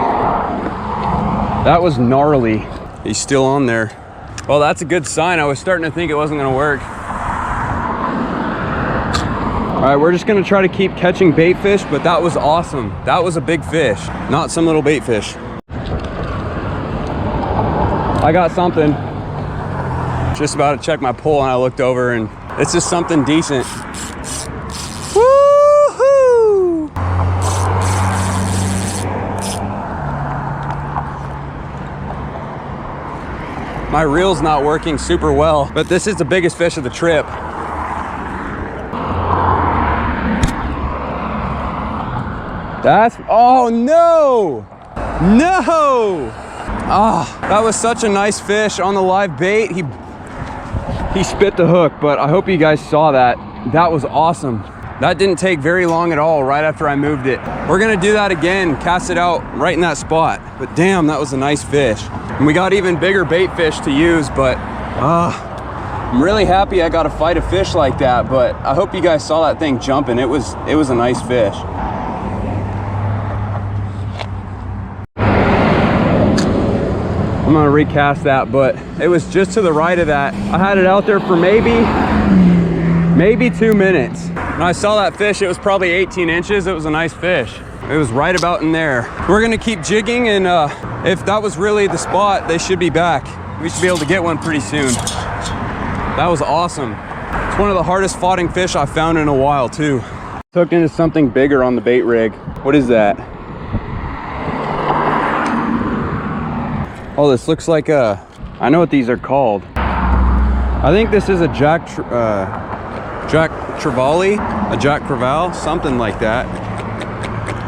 That was gnarly. He's still on there. Well, that's a good sign. I was starting to think it wasn't gonna work. All right, we're just gonna try to keep catching bait fish, but that was awesome. That was a big fish, not some little bait fish. I got something. Just about to check my pole and I looked over and it's just something decent. Woo-hoo! My reel's not working super well, but this is the biggest fish of the trip. Oh no! No! Ah, that was such a nice fish on the live bait. He spit the hook, but I hope you guys saw that. That was awesome. That didn't take very long at all right after I moved it. We're gonna do that again, cast it out right in that spot. But damn, that was a nice fish. And we got even bigger bait fish to use, but I'm really happy I got to fight a fish like that. But I hope you guys saw that thing jumping. It was a nice fish. I'm gonna recast that, but it was just to the right of that. I had it out there for maybe 2 minutes. When I saw that fish, it was probably 18 inches. It was a nice fish. It was right about in there. We're gonna keep jigging, and if that was really the spot, they should be back. We should be able to get one pretty soon. That was awesome. It's one of the hardest fighting fish I've found in a while too. Hooked into something bigger on the bait rig. What is that? Oh, this looks like a, I know what these are called. I think this is a Jack Crevalle, something like that.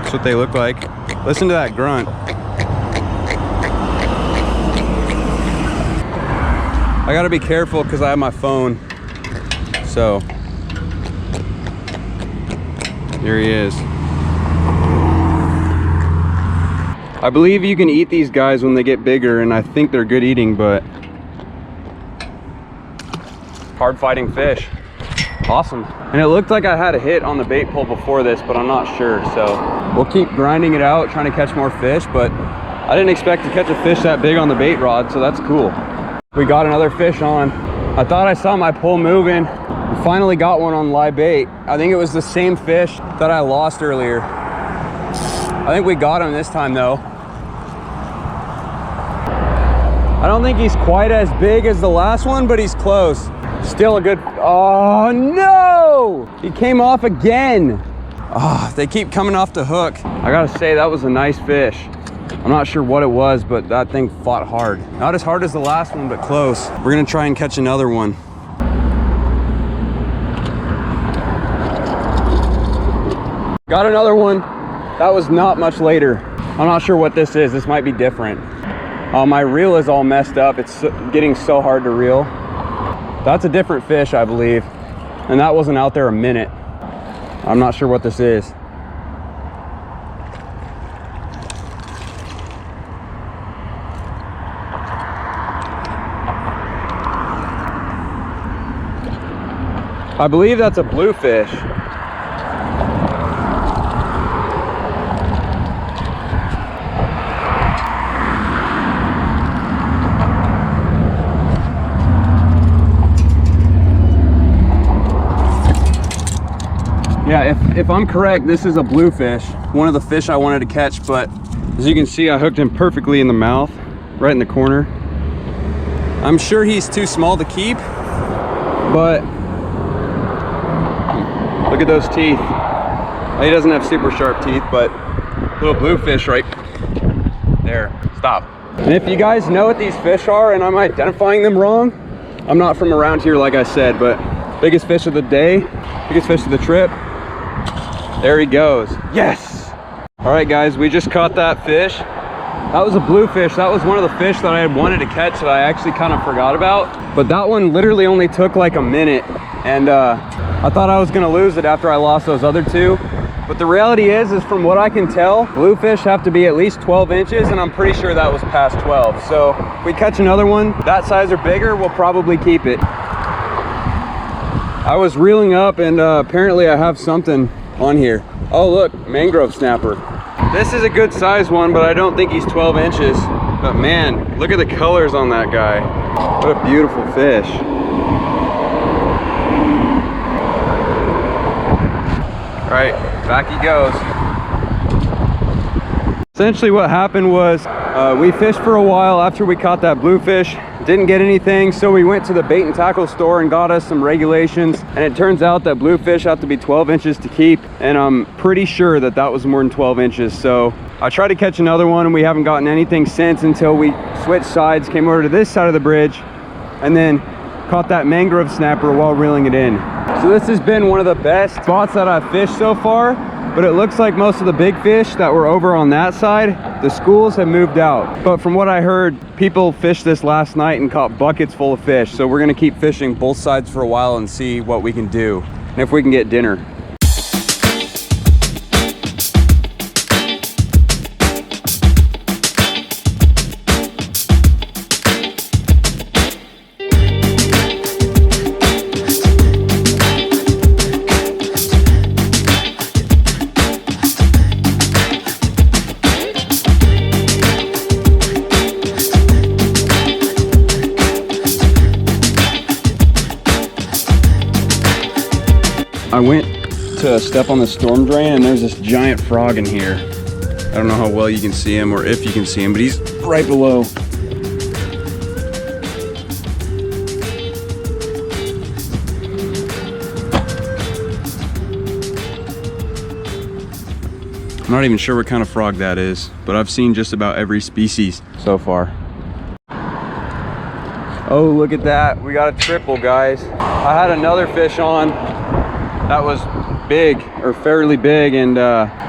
That's what they look like. Listen to that grunt. I gotta be careful because I have my phone. So There he is. I believe you can eat these guys when they get bigger, and I think they're good eating, but hard fighting fish. Awesome. And it looked like I had a hit on the bait pole before this, but I'm not sure. So we'll keep grinding it out, trying to catch more fish, but I didn't expect to catch a fish that big on the bait rod, so that's cool. We got another fish on. I thought I saw my pole moving. We finally got one on live bait. I think it was the same fish that I lost earlier. I think we got him this time though. I don't think he's quite as big as the last one, but he's close. Still a good, oh no! He came off again. Oh, they keep coming off the hook. I gotta say, that was a nice fish. I'm not sure what it was, but that thing fought hard. Not as hard as the last one, but close. We're gonna try and catch another one. Got another one. That was not much later. I'm not sure what this is. This might be different. My reel is all messed up. It's getting so hard to reel. That's a different fish, I believe. And that wasn't out there a minute. I'm not sure what this is. I believe that's a bluefish. Yeah, if I'm correct, this is a bluefish. One of the fish I wanted to catch, but as you can see, I hooked him perfectly in the mouth, right in the corner. I'm sure he's too small to keep, but look at those teeth. He doesn't have super sharp teeth, but little bluefish right there. Stop. And if you guys know what these fish are and I'm identifying them wrong, I'm not from around here like I said, but biggest fish of the day, biggest fish of the trip. There he goes. Yes! All right guys, we just caught that fish. That was a bluefish. That was one of the fish that I had wanted to catch that I actually kind of forgot about. But that one literally only took like a minute. And I thought I was gonna lose it after I lost those other two. But the reality is from what I can tell, bluefish have to be at least 12 inches, and I'm pretty sure that was past 12. So if we catch another one that size or bigger, we'll probably keep it. I was reeling up and apparently I have something on here. Oh look, mangrove snapper. This is a good size one, but I don't think he's 12 inches. But man, look at the colors on that guy. What a beautiful fish. All right, back he goes. Essentially what happened was we fished for a while after we caught that bluefish. Didn't get anything, so we went to the bait and tackle store and got us some regulations, and it turns out that bluefish have to be 12 inches to keep, and I'm pretty sure that that was more than 12 inches. So I tried to catch another one and we haven't gotten anything since until we switched sides, came over to this side of the bridge, and then caught that mangrove snapper while reeling it in. So this has been one of the best spots that I've fished so far, but it looks like most of the big fish that were over on that side, the schools have moved out. But from what I heard, people fished this last night and caught buckets full of fish. So we're gonna keep fishing both sides for a while and see what we can do, and if we can get dinner. I went to step on the storm drain and there's this giant frog in here. I don't know how well you can see him or if you can see him, but he's right below. I'm not even sure what kind of frog that is, but I've seen just about every species so far. Oh, look at that. We got a triple, guys. I had another fish on that was big, or fairly big, and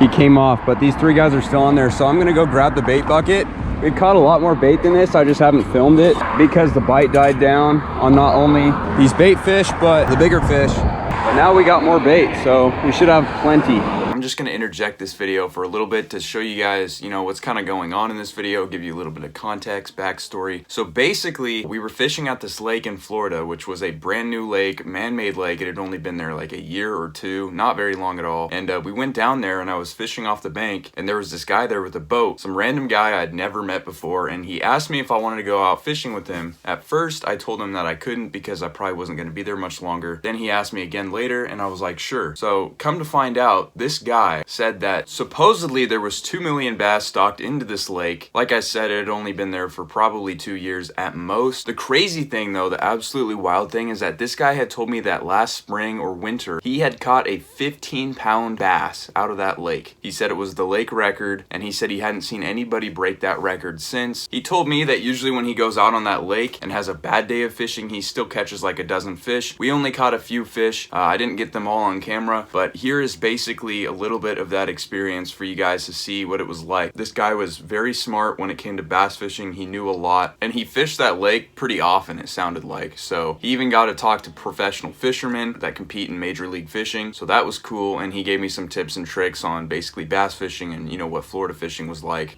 he came off, but these three guys are still on there, so I'm gonna go grab the bait bucket. We've caught a lot more bait than this, I just haven't filmed it because the bite died down on not only these bait fish, but the bigger fish. But now we got more bait, so we should have plenty. I'm just gonna interject this video for a little bit to show you guys, you know, what's kind of going on in this video, give you a little bit of context, backstory. So basically, we were fishing at this lake in Florida, which was a brand new lake, man-made lake. It had only been there like a year or two, not very long at all. And we went down there and I was fishing off the bank, and there was this guy there with a boat, some random guy I'd never met before, and he asked me if I wanted to go out fishing with him. At first, I told him that I couldn't because I probably wasn't gonna be there much longer. Then he asked me again later, and I was like, sure. So come to find out, this guy said that supposedly there was 2 million bass stocked into this lake. Like I said, it had only been there for probably 2 years at most. The crazy thing though, the absolutely wild thing, is that this guy had told me that last spring or winter, he had caught a 15-pound bass out of that lake. He said it was the lake record, and he said he hadn't seen anybody break that record since. He told me that usually when he goes out on that lake and has a bad day of fishing, he still catches like a dozen fish. We only caught a few fish. I didn't get them all on camera, but here is basically a little bit of that experience for you guys to see what it was like. This guy was very smart when it came to bass fishing. He knew a lot, and he fished that lake pretty often, it sounded like. So he even got to talk to professional fishermen that compete in Major League Fishing, so that was cool. And he gave me some tips and tricks on basically bass fishing and, you know, what Florida fishing was like.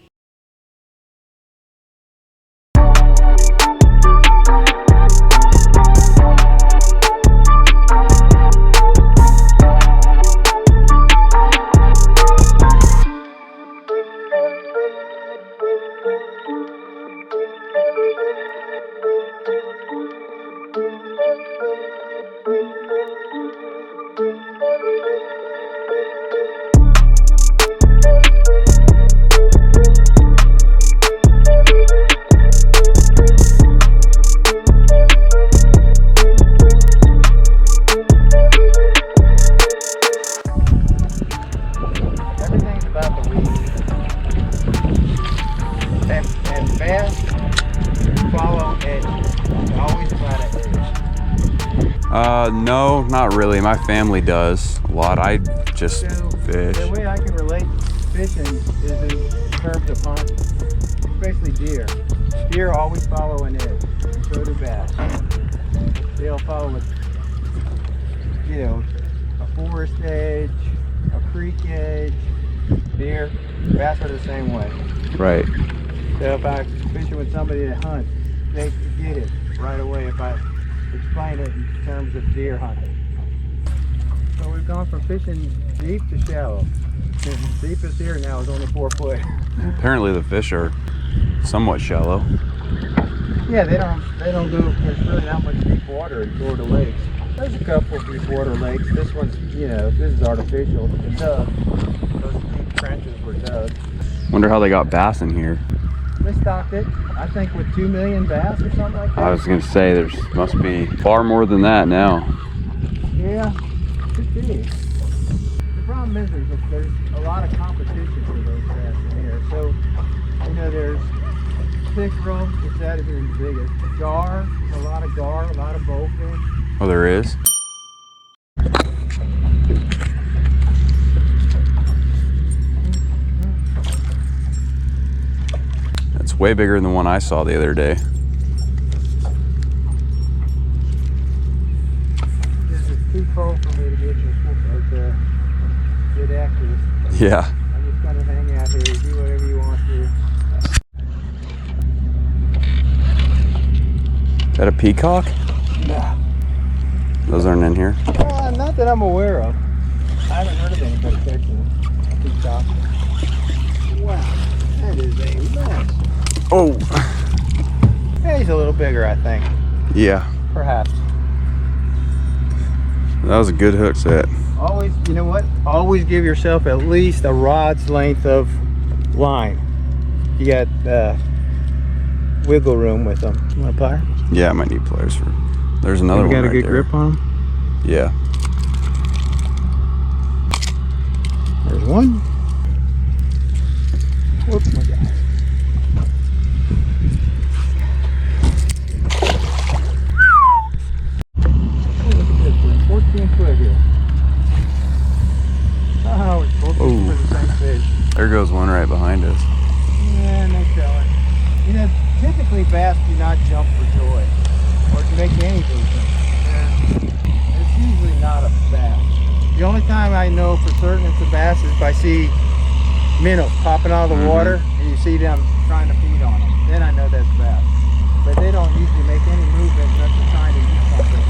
No, not really. My family does a lot. I just fish. The way I can relate to fishing is in terms of hunt, especially deer. Deer always follow an edge, and so do bass. They'll follow a forest edge, a creek edge. Deer, bass are the same way. Right. So if I'm fishing with somebody that hunts, they get it right away if I explain it in terms of deer hunting. So we've gone from fishing deep to shallow. The deepest here now is only 4 foot. Apparently the fish are somewhat shallow. Yeah, they don't go, there's really not much deep water in Florida lakes. There's a couple of deep water lakes. This one's, this is artificial. It's dug. Those deep trenches were dug. Wonder how they got bass in here. They stocked it, I think, with 2 million bass or something like that. I was gonna say there's must be far more than that now. Yeah, could be. The problem is there's a lot of competition for those bass in here. So, there's pickerel, which that is the biggest. Gar, a lot of gar, a lot of bowfin. Oh, there is? It's way bigger than the one I saw the other day. This is too cold for me to get accurate. Yeah. I'm just gonna hang out here, do whatever you want to. Is that a peacock? Nah. Those aren't in here. Not that I'm aware of. I haven't heard of anybody catching a peacock. Wow, that is a mess. Oh. Yeah, he's a little bigger, I think. Yeah. Perhaps. That was a good hook set. Always, you know what? Always give yourself at least a rod's length of line. You got wiggle room with them. You want a plier? Yeah, I might need pliers for. There's another one. You got right a good there. grip on them? Yeah. There's one. Whoops, my God. Oh, look at this one. 14 foot here. Oh, it's 14 for the same fish. There goes one right behind us. Yeah, no telling. Typically bass do not jump for joy or to make any movement. It's usually not a bass. The only time I know for certain it's a bass is if I see minnows popping out of the water and you see them trying to feed on them. Then I know that's bass. But they don't usually make any movement unless they're trying to eat something.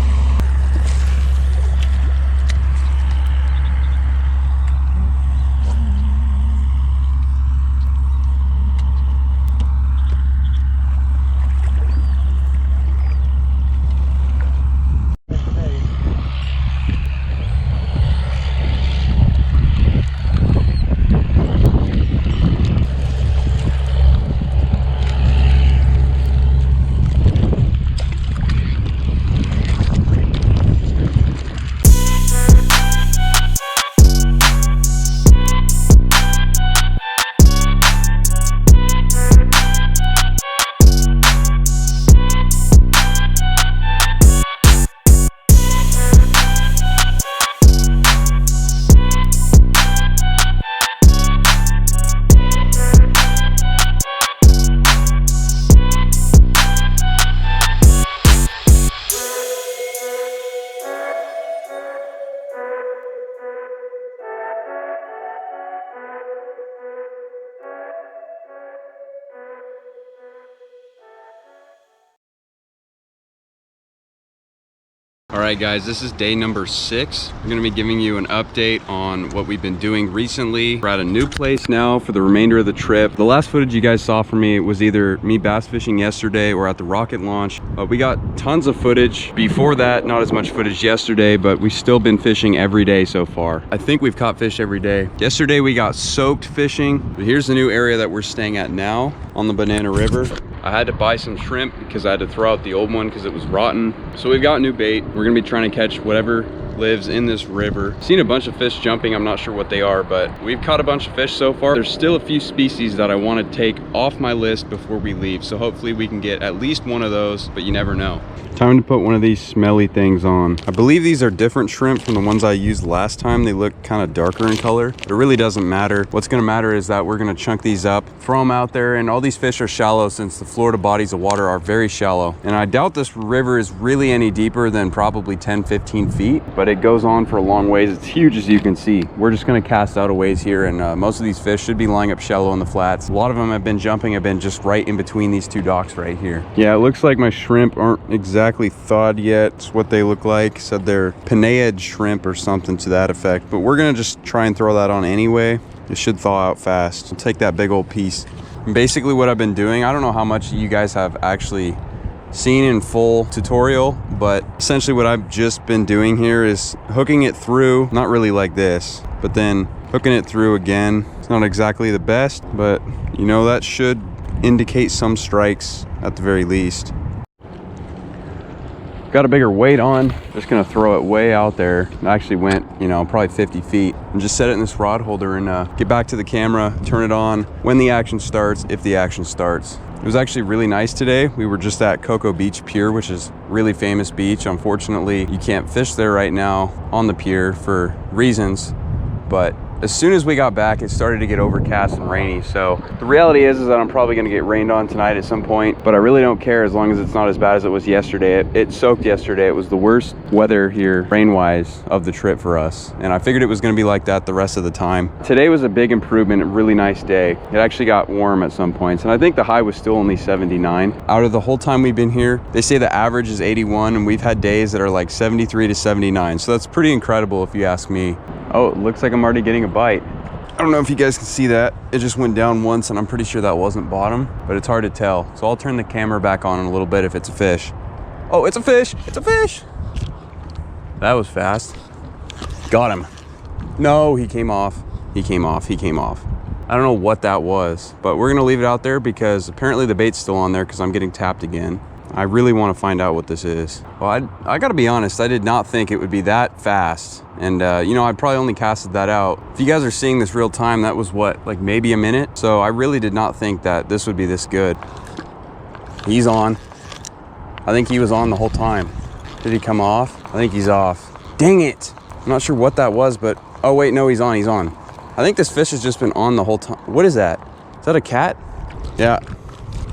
All right guys, this is day number 6. I'm gonna be giving you an update on what we've been doing recently. We're at a new place now for the remainder of the trip. The last footage you guys saw from me was either me bass fishing yesterday or at the rocket launch. But we got tons of footage before that, not as much footage yesterday, but we've still been fishing every day so far. I think we've caught fish every day. Yesterday we got soaked fishing, but here's the new area that we're staying at now on the Banana River. I had to buy some shrimp because I had to throw out the old one because it was rotten. So we've got new bait. We're gonna be trying to catch whatever lives in this river. Seen a bunch of fish jumping. I'm not sure what they are, but we've caught a bunch of fish so far. There's still a few species that I want to take off my list before we leave. So hopefully we can get at least one of those, but you never know. Time to put one of these smelly things on. I believe these are different shrimp from the ones I used last time. They look kind of darker in color, but it really doesn't matter. What's gonna matter is that we're gonna chunk these up, throw them out there, and all these fish are shallow since the Florida bodies of water are very shallow. And I doubt this river is really any deeper than probably 10, 15 feet, but it goes on for a long ways. It's huge as you can see. We're just gonna cast out a ways here, and most of these fish should be lying up shallow in the flats. A lot of them have been jumping, have been just right in between these two docks right here. Yeah, it looks like my shrimp aren't exactly thawed yet. It's what they look like. Said they're Penaeid shrimp or something to that effect, but we're gonna just try and throw that on anyway. It should thaw out fast. I'll take that big old piece. And basically what I've been doing, I don't know how much you guys have actually seen in full tutorial, but essentially what I've just been doing here is hooking it through, not really like this, but then hooking it through again. It's not exactly the best, but you know, that should indicate some strikes at the very least. Got a bigger weight on, just gonna throw it way out there. It actually went, you know, probably 50 feet. And just set it in this rod holder and get back to the camera, turn it on when the action starts, if the action starts. It was actually really nice today. We were just at Cocoa Beach Pier, which is a really famous beach. Unfortunately, you can't fish there right now on the pier for reasons, but as soon as we got back, it started to get overcast and rainy. So the reality is that I'm probably gonna get rained on tonight at some point, but I really don't care as long as it's not as bad as it was yesterday. It soaked yesterday. It was the worst weather here, rain-wise, of the trip for us. And I figured it was gonna be like that the rest of the time. Today was a big improvement, a really nice day. It actually got warm at some points, and I think the high was still only 79. Out of the whole time we've been here, they say the average is 81, and we've had days that are like 73 to 79. So that's pretty incredible if you ask me. Oh, it looks like I'm already getting a bite. I don't know if you guys can see that. It just went down once, and I'm pretty sure that wasn't bottom, but it's hard to tell. So I'll turn the camera back on in a little bit if it's a fish. Oh, it's a fish, it's a fish. That was fast. Got him. No, he came off. He came off. I don't know what that was, but we're gonna leave it out there because apparently the bait's still on there because I'm getting tapped again. I really want to find out what this is. Well, I gotta be honest, I did not think it would be that fast. And you know, I probably only casted that out. If you guys are seeing this real time, that was what, like maybe a minute? So I really did not think that this would be this good. He's on. I think he was on the whole time. Did he come off? I think he's off. Dang it. I'm not sure what that was, but, oh wait, no, he's on. I think this fish has just been on the whole time. What is that? Is that a cat? Yeah,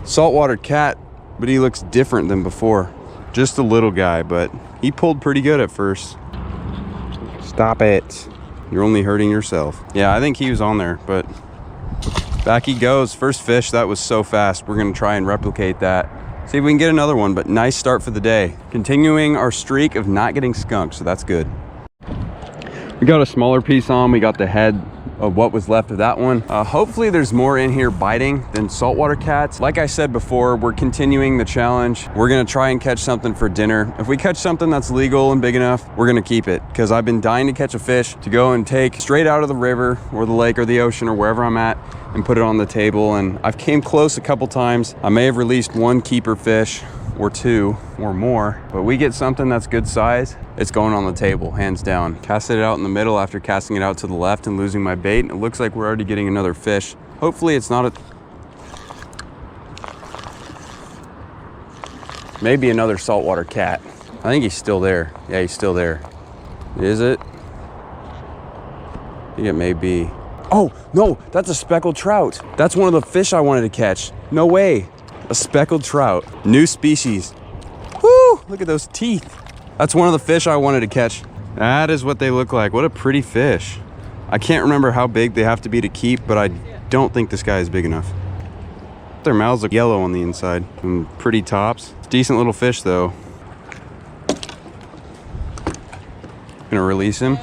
saltwater cat. But he looks different than before. Just a little guy, but he pulled pretty good at first. Stop it. You're only hurting yourself. Yeah, I think he was on there, but back he goes. First fish. That was so fast. We're gonna try and replicate that. See if we can get another one, but nice start for the day. Continuing our streak of not getting skunked, so that's good. We got a smaller piece on. We got the head of what was left of that one. Hopefully there's more in here biting than saltwater cats. Like I said before, we're continuing the challenge. We're gonna try and catch something for dinner. If we catch something that's legal and big enough, we're gonna keep it, because I've been dying to catch a fish to go and take straight out of the river or the lake or the ocean or wherever I'm at and put it on the table. And I've came close a couple times. I may have released one keeper fish or two or more, but we get something that's good size, it's going on the table, hands down. Casted it out in the middle after casting it out to the left and losing my bait. It looks like we're already getting another fish. Hopefully it's not maybe another saltwater cat. I think he's still there. Yeah, he's still there. Is it? I think it may be. Oh, no, that's a speckled trout. That's one of the fish I wanted to catch. No way. A speckled trout, new species. Woo, look at those teeth. That's one of the fish I wanted to catch. That is what they look like. What a pretty fish. I can't remember how big they have to be to keep, but I don't think this guy is big enough. Their mouths look yellow on the inside and pretty tops. Decent little fish though. Gonna release him.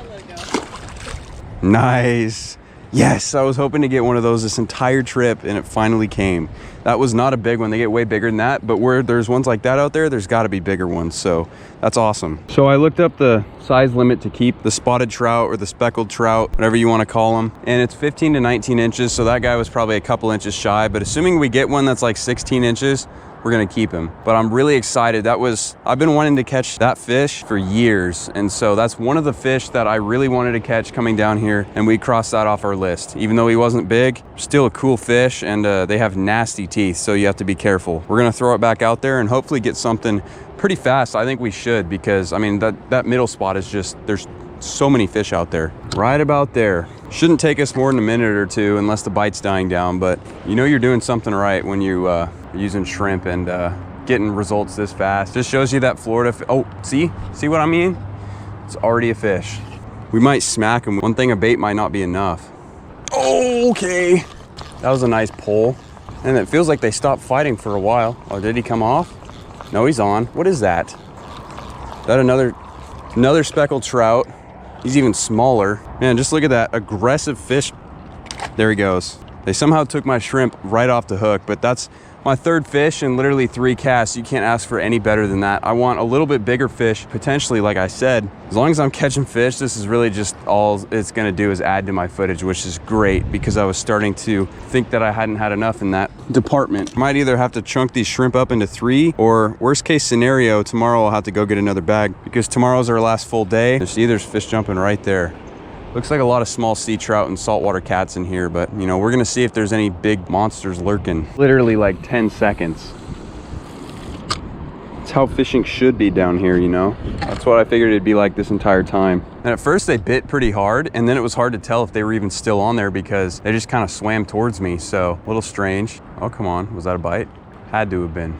Nice. Yes, I was hoping to get one of those this entire trip and it finally came. That was not a big one. They get way bigger than that, but where there's ones like that out there, there's gotta be bigger ones, so that's awesome. So I looked up the size limit to keep the spotted trout or the speckled trout, whatever you wanna call them, and it's 15 to 19 inches, so that guy was probably a couple inches shy, but assuming we get one that's like 16 inches, we're gonna keep him. But I'm really excited. I've been wanting to catch that fish for years, and so that's one of the fish that I really wanted to catch coming down here, and we crossed that off our list. Even though he wasn't big, still a cool fish, and they have nasty teeth, so you have to be careful. We're gonna throw it back out there and hopefully get something pretty fast. I think we should, because I mean that middle spot is just, there's so many fish out there. Right about there. Shouldn't take us more than a minute or two unless the bite's dying down, but you know you're doing something right when you using shrimp and getting results this fast. Just shows you that Florida, oh, see what I mean? It's already a fish. We might smack him. One thing, a bait might not be enough. Oh, okay. That was a nice pull. And it feels like they stopped fighting for a while. Oh, did he come off? No, he's on. What is that? That another speckled trout. He's even smaller. Man, just look at that aggressive fish. There he goes. They somehow took my shrimp right off the hook, but that's my third fish in literally 3 casts. You can't ask for any better than that. I want a little bit bigger fish, potentially, like I said. As long as I'm catching fish, this is really just all it's gonna do is add to my footage, which is great, because I was starting to think that I hadn't had enough in that department. Might either have to chunk these shrimp up into 3, or worst case scenario, tomorrow I'll have to go get another bag, because tomorrow's our last full day. There's fish jumping right there. Looks like a lot of small sea trout and saltwater cats in here, but you know, we're gonna see if there's any big monsters lurking. Literally like 10 seconds. That's how fishing should be down here, you know? That's what I figured it'd be like this entire time. And at first they bit pretty hard, and then it was hard to tell if they were even still on there because they just kind of swam towards me, so a little strange. Oh, come on, was that a bite? Had to have been.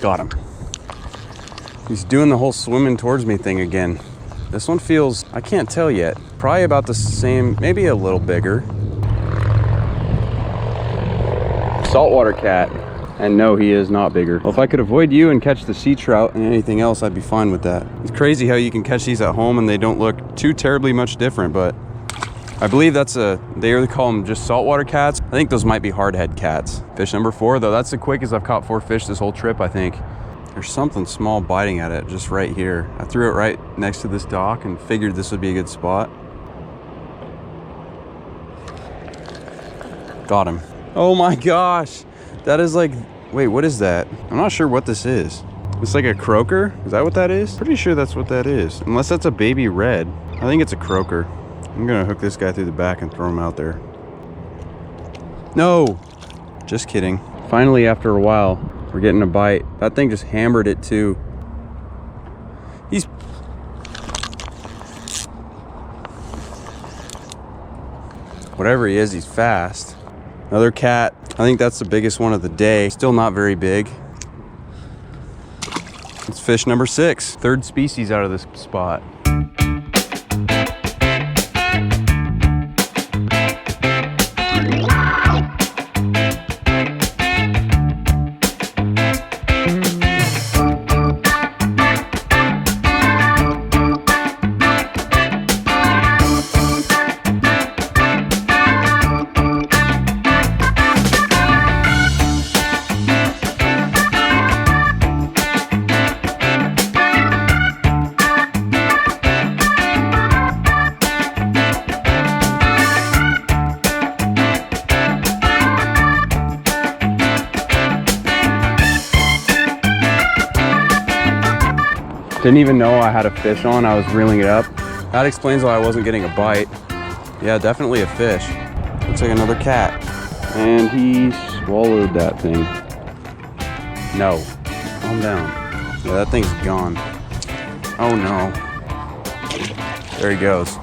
Got him. He's doing the whole swimming towards me thing again. This one feels, I can't tell yet. Probably about the same, maybe a little bigger. Saltwater cat. And no, he is not bigger. Well, if I could avoid you and catch the sea trout and anything else, I'd be fine with that. It's crazy how you can catch these at home and they don't look too terribly much different, but I believe they either call them just saltwater cats. I think those might be hardhead cats. Fish number 4 though, that's the quickest I've caught 4 fish this whole trip, I think. There's something small biting at it just right here. I threw it right next to this dock and figured this would be a good spot. Got him. Oh my gosh. That is like, wait, what is that? I'm not sure what this is. It's like a croaker? Is that what that is? Pretty sure that's what that is. Unless that's a baby red. I think it's a croaker. I'm gonna hook this guy through the back and throw him out there. No, just kidding. Finally, after a while, we're getting a bite. That thing just hammered it too. Whatever he is, he's fast. Another cat. I think that's the biggest one of the day. Still not very big. It's fish number 6, third species out of this spot. Didn't even know I had a fish on. I was reeling it up. That explains why I wasn't getting a bite. Yeah, definitely a fish. Looks like another cat. And he swallowed that thing. No, calm down. Yeah, that thing's gone. Oh no. There he goes.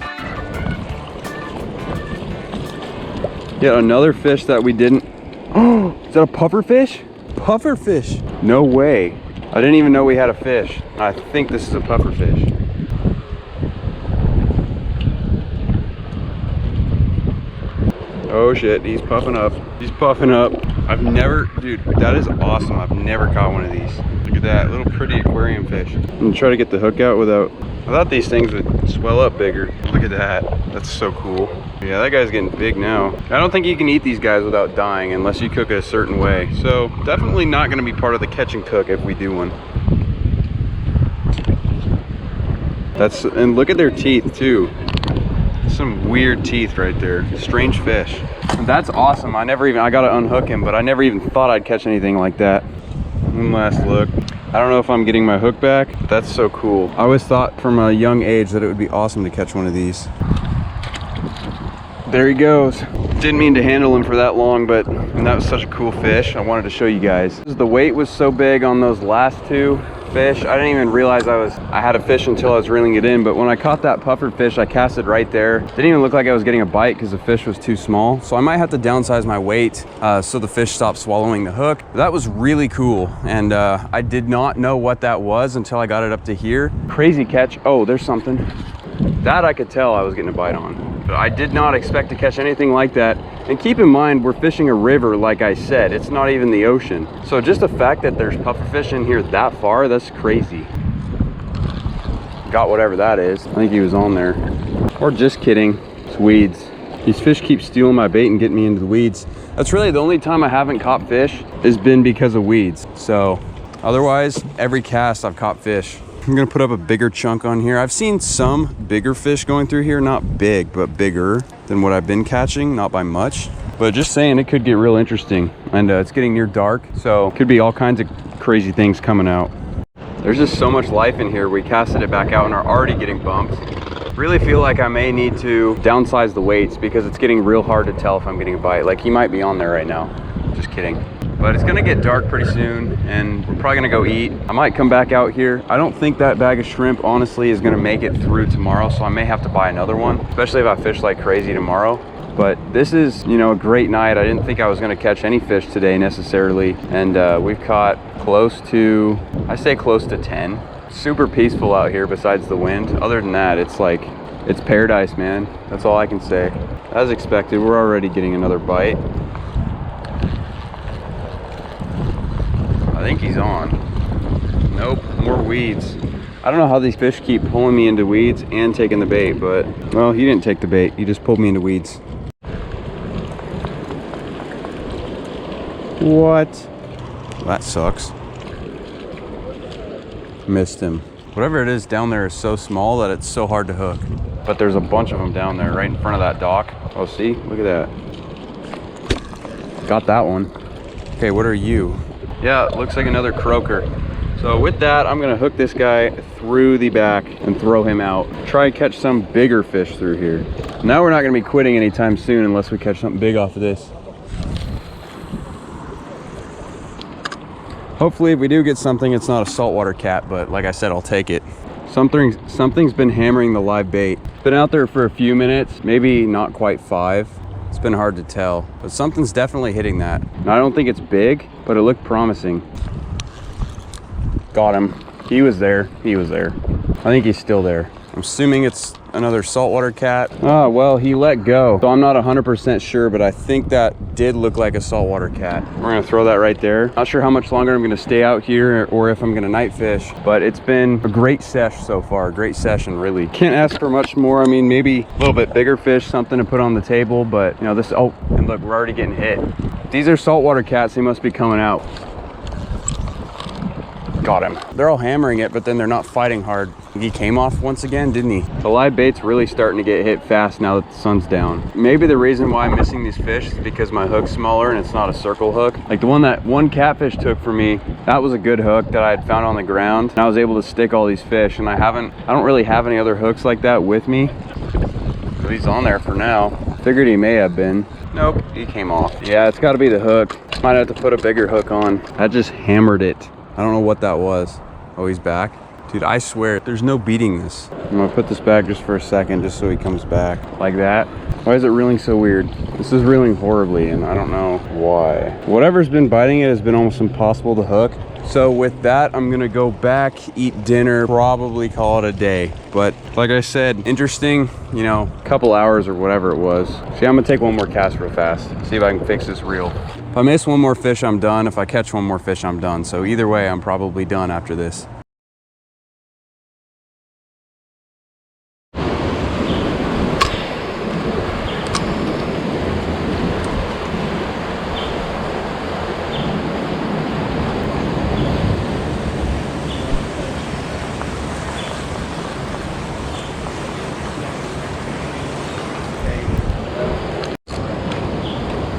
Yet another fish that we didn't. Oh, is that a puffer fish? Puffer fish. No way. I didn't even know we had a fish. I think this is a puffer fish. Oh shit, he's puffing up. He's puffing up. I've never, dude, that is awesome. I've never caught one of these. Look at that, little pretty aquarium fish. I'm gonna try to get the hook out without, I thought these things would swell up bigger. Look at that, that's so cool. Yeah, that guy's getting big now. I don't think you can eat these guys without dying unless you cook it a certain way. So definitely not gonna be part of the catch and cook if we do one. That's, and look at their teeth too. Some weird teeth right there. Strange fish. That's awesome. I gotta unhook him, but I never even thought I'd catch anything like that. One last look. I don't know if I'm getting my hook back, but that's so cool. I always thought from a young age that it would be awesome to catch one of these. There he goes. Didn't mean to handle him for that long, but that was such a cool fish. I wanted to show you guys. The weight was so big on those last two fish. I didn't even realize I had a fish until I was reeling it in, but when I caught that puffer fish, I cast it right there. Didn't even look like I was getting a bite because the fish was too small. So I might have to downsize my weight so the fish stopped swallowing the hook. That was really cool, and I did not know what that was until I got it up to here. Crazy catch. Oh, there's something. That I could tell I was getting a bite on. But I did not expect to catch anything like that. And keep in mind, we're fishing a river, like I said. It's not even the ocean. So just the fact that there's pufferfish in here that far, that's crazy. Got whatever that is. I think he was on there. Or just kidding, it's weeds. These fish keep stealing my bait and getting me into the weeds. That's really the only time I haven't caught fish has been because of weeds. So otherwise, every cast I've caught fish. I'm gonna put up a bigger chunk on here. I've seen some bigger fish going through here, not big, but bigger than what I've been catching, not by much. But just saying, it could get real interesting. And it's getting near dark, so could be all kinds of crazy things coming out. There's just so much life in here. We casted it back out and are already getting bumped. Really feel like I may need to downsize the weights because it's getting real hard to tell if I'm getting a bite. Like he might be on there right now, just kidding. But it's gonna get dark pretty soon and we're probably gonna go eat. I might come back out here. I don't think that bag of shrimp honestly is gonna make it through tomorrow, so I may have to buy another one, especially if I fish like crazy tomorrow. But this is, you know, a great night. I didn't think I was gonna catch any fish today necessarily. And we've caught close to, I say close to 10. Super peaceful out here besides the wind. Other than that, it's like, it's paradise, man. That's all I can say. As expected, we're already getting another bite. I think he's on. Nope, more weeds. I don't know how these fish keep pulling me into weeds and taking the bait, but, well, he didn't take the bait. He just pulled me into weeds. What? That sucks. Missed him. Whatever it is down there is so small that it's so hard to hook. But there's a bunch of them down there right in front of that dock. Oh, see? Look at that. Got that one. Okay, what are you? Yeah, it looks like another croaker. So with that, I'm gonna hook this guy through the back and throw him out. Try and catch some bigger fish through here. Now we're not gonna be quitting anytime soon unless we catch something big off of this. Hopefully if we do get something, it's not a saltwater cat, but like I said, I'll take it. Something's been hammering the live bait. Been out there for a few minutes, maybe not quite 5. It's been hard to tell, but something's definitely hitting that. And I don't think it's big, but it looked promising. Got him. He was there. He was there. I think he's still there. I'm assuming it's another saltwater cat. Oh, well, he let go. So I'm not 100% sure, but I think that did look like a saltwater cat. We're gonna throw that right there. Not sure how much longer I'm gonna stay out here or if I'm gonna night fish, but it's been a great sesh so far. Great session, really. Can't ask for much more. I mean, maybe a little bit bigger fish, something to put on the table, but you know, this, oh, and look, we're already getting hit. These are saltwater cats. They must be coming out. Got him. They're all hammering it, but then they're not fighting hard. He came off once again, didn't he? The live bait's really starting to get hit fast now that the sun's down. Maybe the reason why I'm missing these fish is because my hook's smaller and it's not a circle hook. Like the one that one catfish took for me, that was a good hook that I had found on the ground. And I was able to stick all these fish, and I don't really have any other hooks like that with me. So he's on there for now. Figured he may have been. Nope, he came off. Yeah, it's gotta be the hook. Might have to put a bigger hook on. I just hammered it. I don't know what that was. Oh, he's back. Dude, I swear, there's no beating this. I'm gonna put this back just for a second, just so he comes back. Like that. Why is it reeling so weird? This is reeling horribly, and I don't know why. Whatever's been biting it has been almost impossible to hook. So with that, I'm gonna go back, eat dinner, probably call it a day. But like I said, interesting, you know, couple hours or whatever it was. See, I'm gonna take one more cast real fast. See if I can fix this reel. If I miss one more fish, I'm done. If I catch one more fish, I'm done. So either way, I'm probably done after this.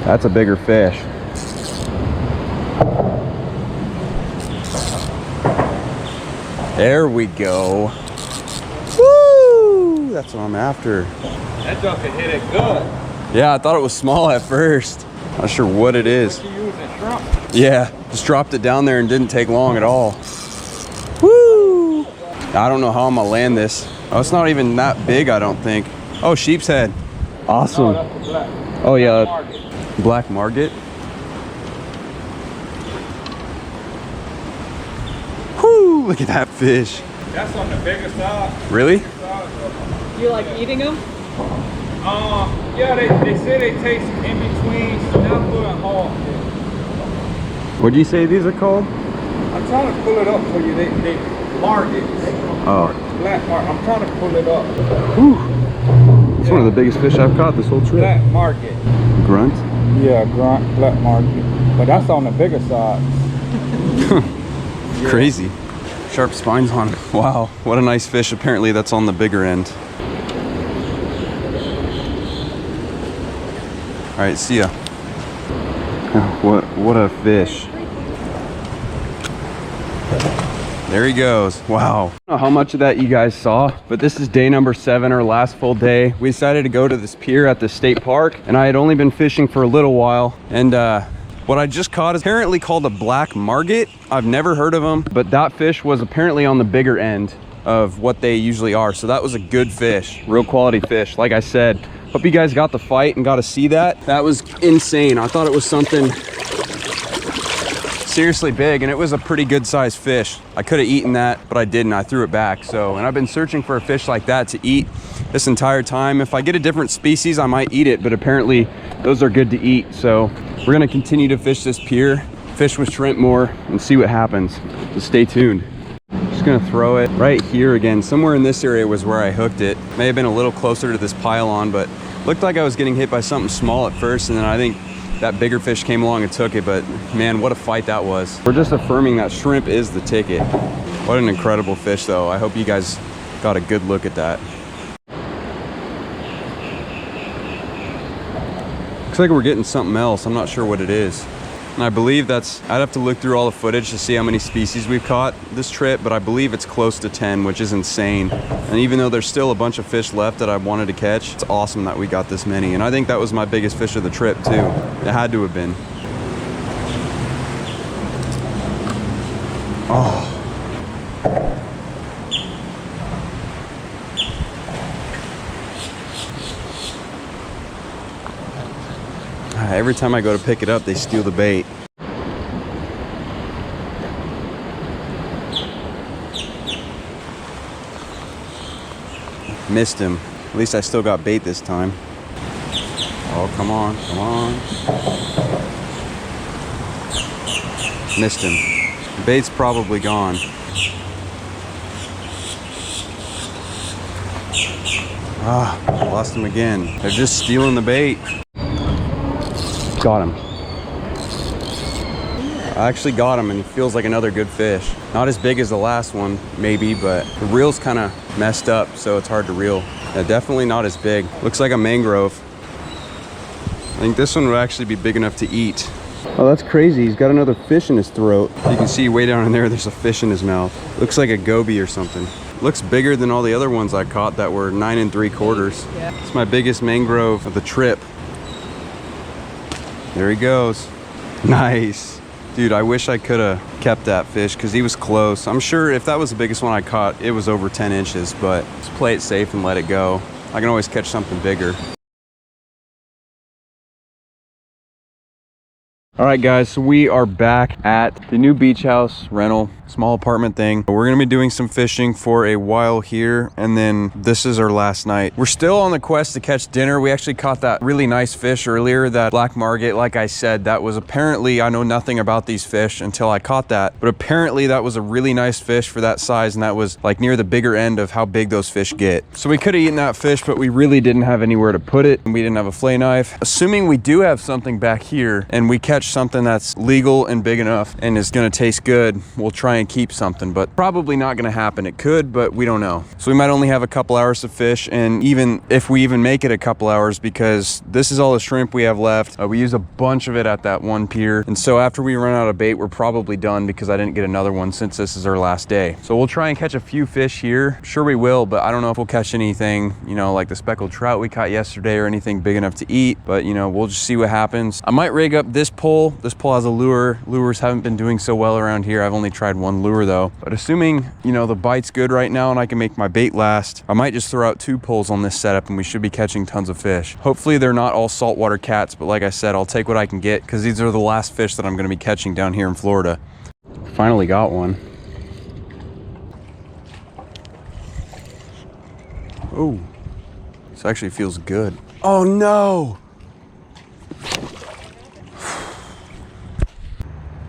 That's a bigger fish. There we go. Woo! That's what I'm after. That joker hit it good. Yeah, I thought it was small at first. Not sure what it is. What you using, shrimp? Yeah, just dropped it down there and didn't take long at all. Woo! I don't know how I'm gonna land this. Oh, it's not even that big, I don't think. Oh, sheep's head. Awesome. No, that's the black. Oh yeah, Market. black market. Whoo! Look at that fish. That's on the bigger side. Really? You like eating them? Yeah, they say they taste in between snapper and hog. What'd you say these are called? I'm trying to pull it up for you. They markets. Oh. Black market. I'm trying to pull it up. Whew. It's one of the biggest fish I've caught this whole trip. Black market. Grunt? Yeah, grunt, black market. But that's on the bigger side. Crazy. Sharp spines on it. Wow, what a nice fish. Apparently that's on the bigger end. All right, see ya. Oh, what a fish. There he goes. Wow. I don't know how much of that you guys saw, but this is day number 7, our last full day. We decided to go to this pier at the state park, and I had only been fishing for a little while. And what I just caught is apparently called a black marget. I've never heard of them, but that fish was apparently on the bigger end of what they usually are. So that was a good fish, real quality fish. Like I said, hope you guys got the fight and got to see that. That was insane. I thought it was something seriously big, and it was a pretty good sized fish. I could have eaten that, but I didn't. I threw it back. So, and I've been searching for a fish like that to eat this entire time. If I get a different species, I might eat it, but apparently those are good to eat. So we're gonna continue to fish this pier, fish with shrimp more, and see what happens. So stay tuned. Just gonna throw it right here again. Somewhere in this area was where I hooked it. May have been a little closer to this pylon, but looked like I was getting hit by something small at first, and then I think that bigger fish came along and took it. But man, what a fight that was. We're just affirming that shrimp is the ticket. What an incredible fish though. I hope you guys got a good look at that. Looks like we're getting something else. I'm not sure what it is. And I believe that's, I'd have to look through all the footage to see how many species we've caught this trip, but I believe it's close to 10, which is insane. And even though there's still a bunch of fish left that I wanted to catch, it's awesome that we got this many. And I think that was my biggest fish of the trip too. It had to have been. Oh. Every time I go to pick it up, they steal the bait. Missed him. At least I still got bait this time. Oh, come on, come on. Missed him. The bait's probably gone. Ah, lost him again. They're just stealing the bait. Got him. I actually got him, and he feels like another good fish. Not as big as the last one, maybe, but the reel's kind of messed up, so it's hard to reel. Yeah, definitely not as big. Looks like a mangrove. I think this one would actually be big enough to eat. Oh, that's crazy. He's got another fish in his throat. You can see way down in there, there's a fish in his mouth. Looks like a goby or something. Looks bigger than all the other ones I caught that were 9 3/4. Yeah. It's my biggest mangrove of the trip. There he goes. Nice. Dude, I wish I could have kept that fish because he was close. I'm sure if that was the biggest one I caught, it was over 10 inches, but just play it safe and let it go. I can always catch something bigger. All right, guys, so we are back at the new beach house rental, small apartment thing. We're gonna be doing some fishing for a while here, and then this is our last night. We're still on the quest to catch dinner. We actually caught that really nice fish earlier, that black margate. Like I said, that was apparently, I know nothing about these fish until I caught that, but apparently that was a really nice fish for that size, and that was like near the bigger end of how big those fish get. So we could have eaten that fish, but we really didn't have anywhere to put it, and we didn't have a fillet knife. Assuming we do have something back here, and we catch something that's legal and big enough and is gonna taste good, we'll try and keep something, but probably not gonna happen. It could, but we don't know. So we might only have a couple hours to fish, and even if we even make it a couple hours, because this is all the shrimp we have left. We use a bunch of it at that one pier, and so after we run out of bait, we're probably done because I didn't get another one since this is our last day. So we'll try and catch a few fish here. Sure we will, but I don't know if we'll catch anything, you know, like the speckled trout we caught yesterday or anything big enough to eat, but you know, we'll just see what happens. I might rig up this pole. This pole has a lure. Lures haven't been doing so well around here. I've only tried one lure though, but assuming, you know, the bite's good right now and I can make my bait last, I might just throw out 2 poles on this setup and we should be catching tons of fish. Hopefully they're not all saltwater cats, but like I said, I'll take what I can get because these are the last fish that I'm going to be catching down here in Florida. Finally got one. Oh, this actually feels good. Oh no!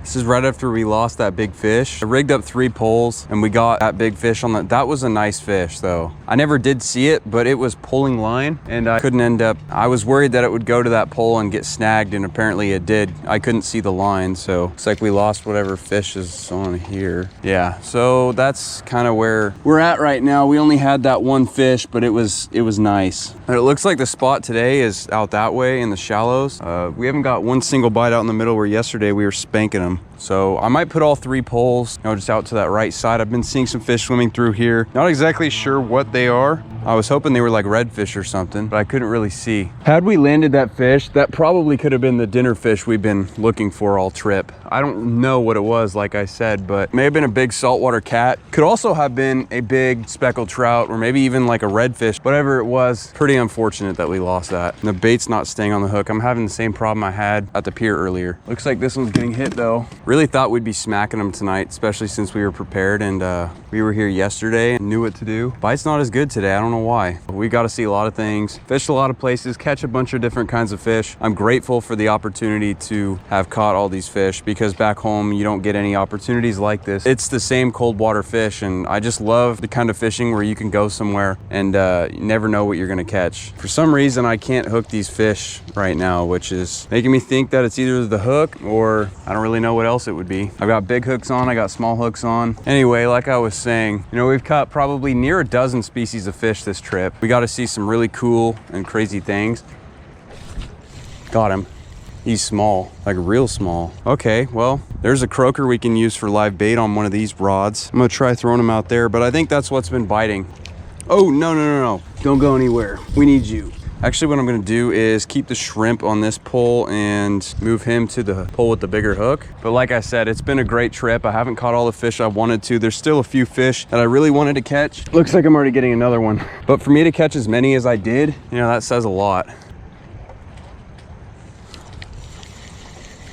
This is right after we lost that big fish. I rigged up 3 poles and we got that big fish on that. That was a nice fish though. I never did see it, but it was pulling line and I couldn't end up, I was worried that it would go to that pole and get snagged, and apparently it did. I couldn't see the line, so it's like we lost whatever fish is on here. Yeah, so that's kind of where we're at right now. We only had that one fish, but it was nice. And it looks like the spot today is out that way in the shallows. We haven't got one single bite out in the middle where yesterday we were spanking them. So I might put all 3 poles, you know, just out to that right side. I've been seeing some fish swimming through here. Not exactly sure what they are. I was hoping they were like redfish or something, but I couldn't really see. Had we landed that fish, that probably could have been the dinner fish we've been looking for all trip. I don't know what it was, like I said, but it may have been a big saltwater cat. Could also have been a big speckled trout, or maybe even like a redfish. Whatever it was, pretty unfortunate that we lost that. And the bait's not staying on the hook. I'm having the same problem I had at the pier earlier. Looks like this one's getting hit though. Really thought we'd be smacking them tonight, especially since we were prepared and we were here yesterday and knew what to do. Bite's not as good today. I don't know why. We got to see a lot of things, fish a lot of places, catch a bunch of different kinds of fish. I'm grateful for the opportunity to have caught all these fish because back home you don't get any opportunities like this. It's the same cold water fish, and I just love the kind of fishing where you can go somewhere and you never know what you're gonna catch. For some reason I can't hook these fish right now, which is making me think that it's either the hook or I don't really know what else it would be. I've got big hooks on, I got small hooks on. Anyway, like I was saying, you know, we've caught probably near a dozen species of fish this trip. We got to see some really cool and crazy things. Got him. He's small, like real small. Okay, well, there's a croaker we can use for live bait on one of these rods. I'm gonna try throwing him out there, but I think that's what's been biting. Oh, no. Don't go anywhere. We need you. Actually, what I'm gonna do is keep the shrimp on this pole and move him to the pole with the bigger hook. But like I said, it's been a great trip. I haven't caught all the fish I wanted to. There's still a few fish that I really wanted to catch. Looks like I'm already getting another one. But for me to catch as many as I did, you know, that says a lot.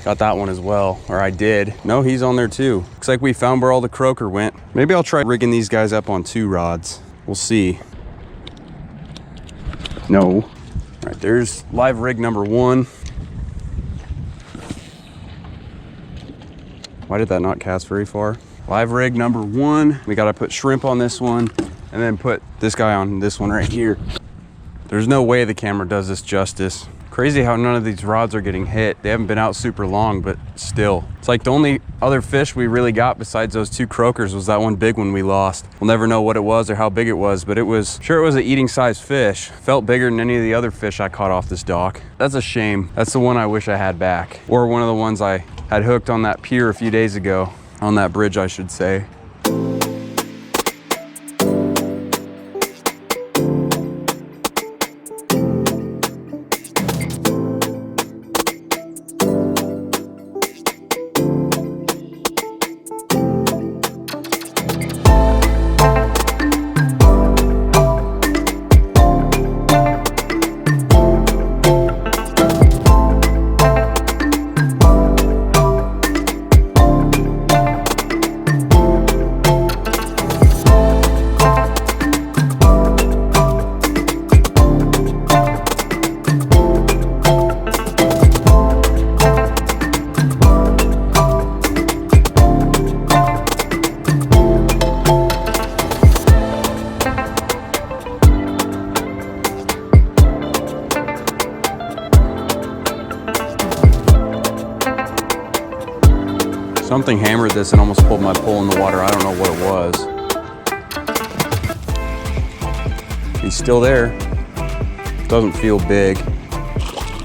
Got that one as well, or I did. No, he's on there too. Looks like we found where all the croaker went. Maybe I'll try rigging these guys up on 2 rods. We'll see. No. All right, there's live rig number 1. Why did that not cast very far? Live rig number 1. We gotta put shrimp on this one and then put this guy on this one right here. There's no way the camera does this justice. Crazy how none of these rods are getting hit. They haven't been out super long, but still. It's like the only other fish we really got besides those 2 croakers was that one big one we lost. We'll never know what it was or how big it was, but it was an eating sized fish. Felt bigger than any of the other fish I caught off this dock. That's a shame. That's the one I wish I had back. Or one of the ones I had hooked on that pier a few days ago. On that bridge, I should say. Something hammered this and almost pulled my pole in the water. I don't know what it was. He's still there. Doesn't feel big.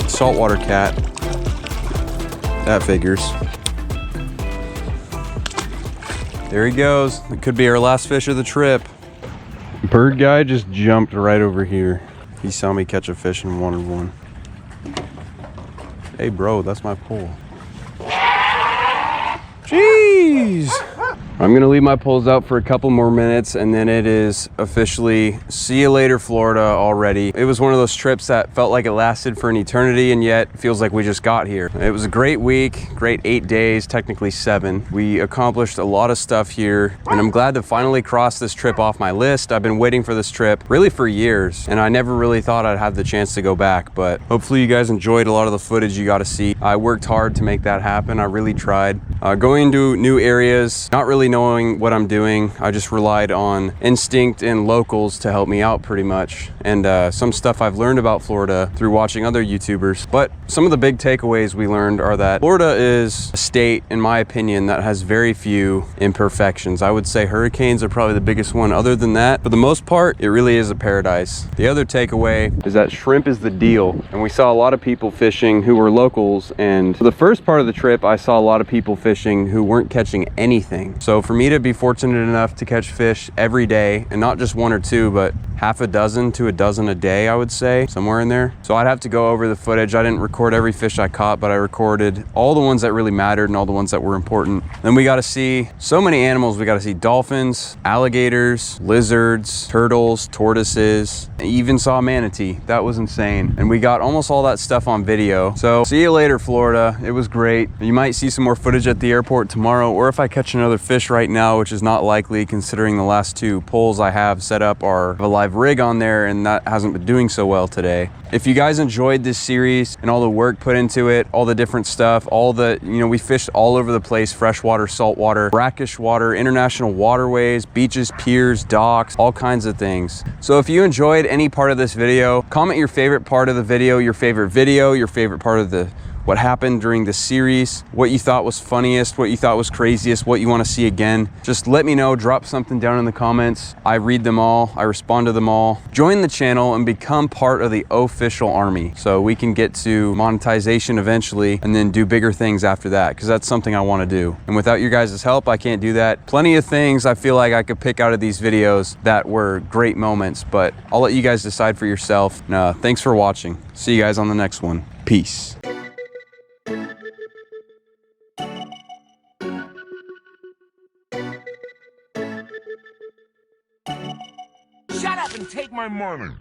Saltwater cat. That figures. There he goes. It could be our last fish of the trip. Bird guy just jumped right over here. He saw me catch a fish and wanted one. Hey bro, that's my pole. Jeez! I'm gonna leave my poles out for a couple more minutes and then it is officially see you later Florida already. It was one of those trips that felt like it lasted for an eternity and yet feels like we just got here. It was a great week, great 8 days, technically 7. We accomplished a lot of stuff here and I'm glad to finally cross this trip off my list. I've been waiting for this trip really for years and I never really thought I'd have the chance to go back, but hopefully you guys enjoyed a lot of the footage you got to see. I worked hard to make that happen. I really tried. Going to new areas, not really knowing what I'm doing. I just relied on instinct and locals to help me out pretty much. And some stuff I've learned about Florida through watching other YouTubers. But some of the big takeaways we learned are that Florida is a state, in my opinion, that has very few imperfections. I would say hurricanes are probably the biggest one. Other than that, for the most part, it really is a paradise. The other takeaway is that shrimp is the deal. And we saw a lot of people fishing who were locals. And for the first part of the trip, I saw a lot of people fishing who weren't catching anything. So for me to be fortunate enough to catch fish every day, and not just 1 or 2, but half a dozen to a dozen a day, I would say, somewhere in there. So I'd have to go over the footage. I didn't record every fish I caught, but I recorded all the ones that really mattered and all the ones that were important. Then we got to see so many animals. We got to see dolphins, alligators, lizards, turtles, tortoises, I even saw a manatee. That was insane. And we got almost all that stuff on video. So see you later, Florida. It was great. You might see some more footage at the airport tomorrow, or if I catch another fish right now, which is not likely considering the last 2 poles I have set up are a live rig on there and that hasn't been doing so well today. If you guys enjoyed this series and all the work put into it, all the different stuff, all the, we fished all over the place, freshwater, saltwater, brackish water, international waterways, beaches, piers, docks, all kinds of things. So if you enjoyed any part of this video, comment your favorite part of the video, your favorite part of what happened during the series, what you thought was funniest, what you thought was craziest, what you want to see again. Just let me know, drop something down in the comments. I read them all, I respond to them all. Join the channel and become part of the O-Fishal army so we can get to monetization eventually and then do bigger things after that, because that's something I want to do. And without your guys' help, I can't do that. Plenty of things I feel like I could pick out of these videos that were great moments, but I'll let you guys decide for yourself. Thanks for watching. See you guys on the next one. Peace. Shut up and take my money.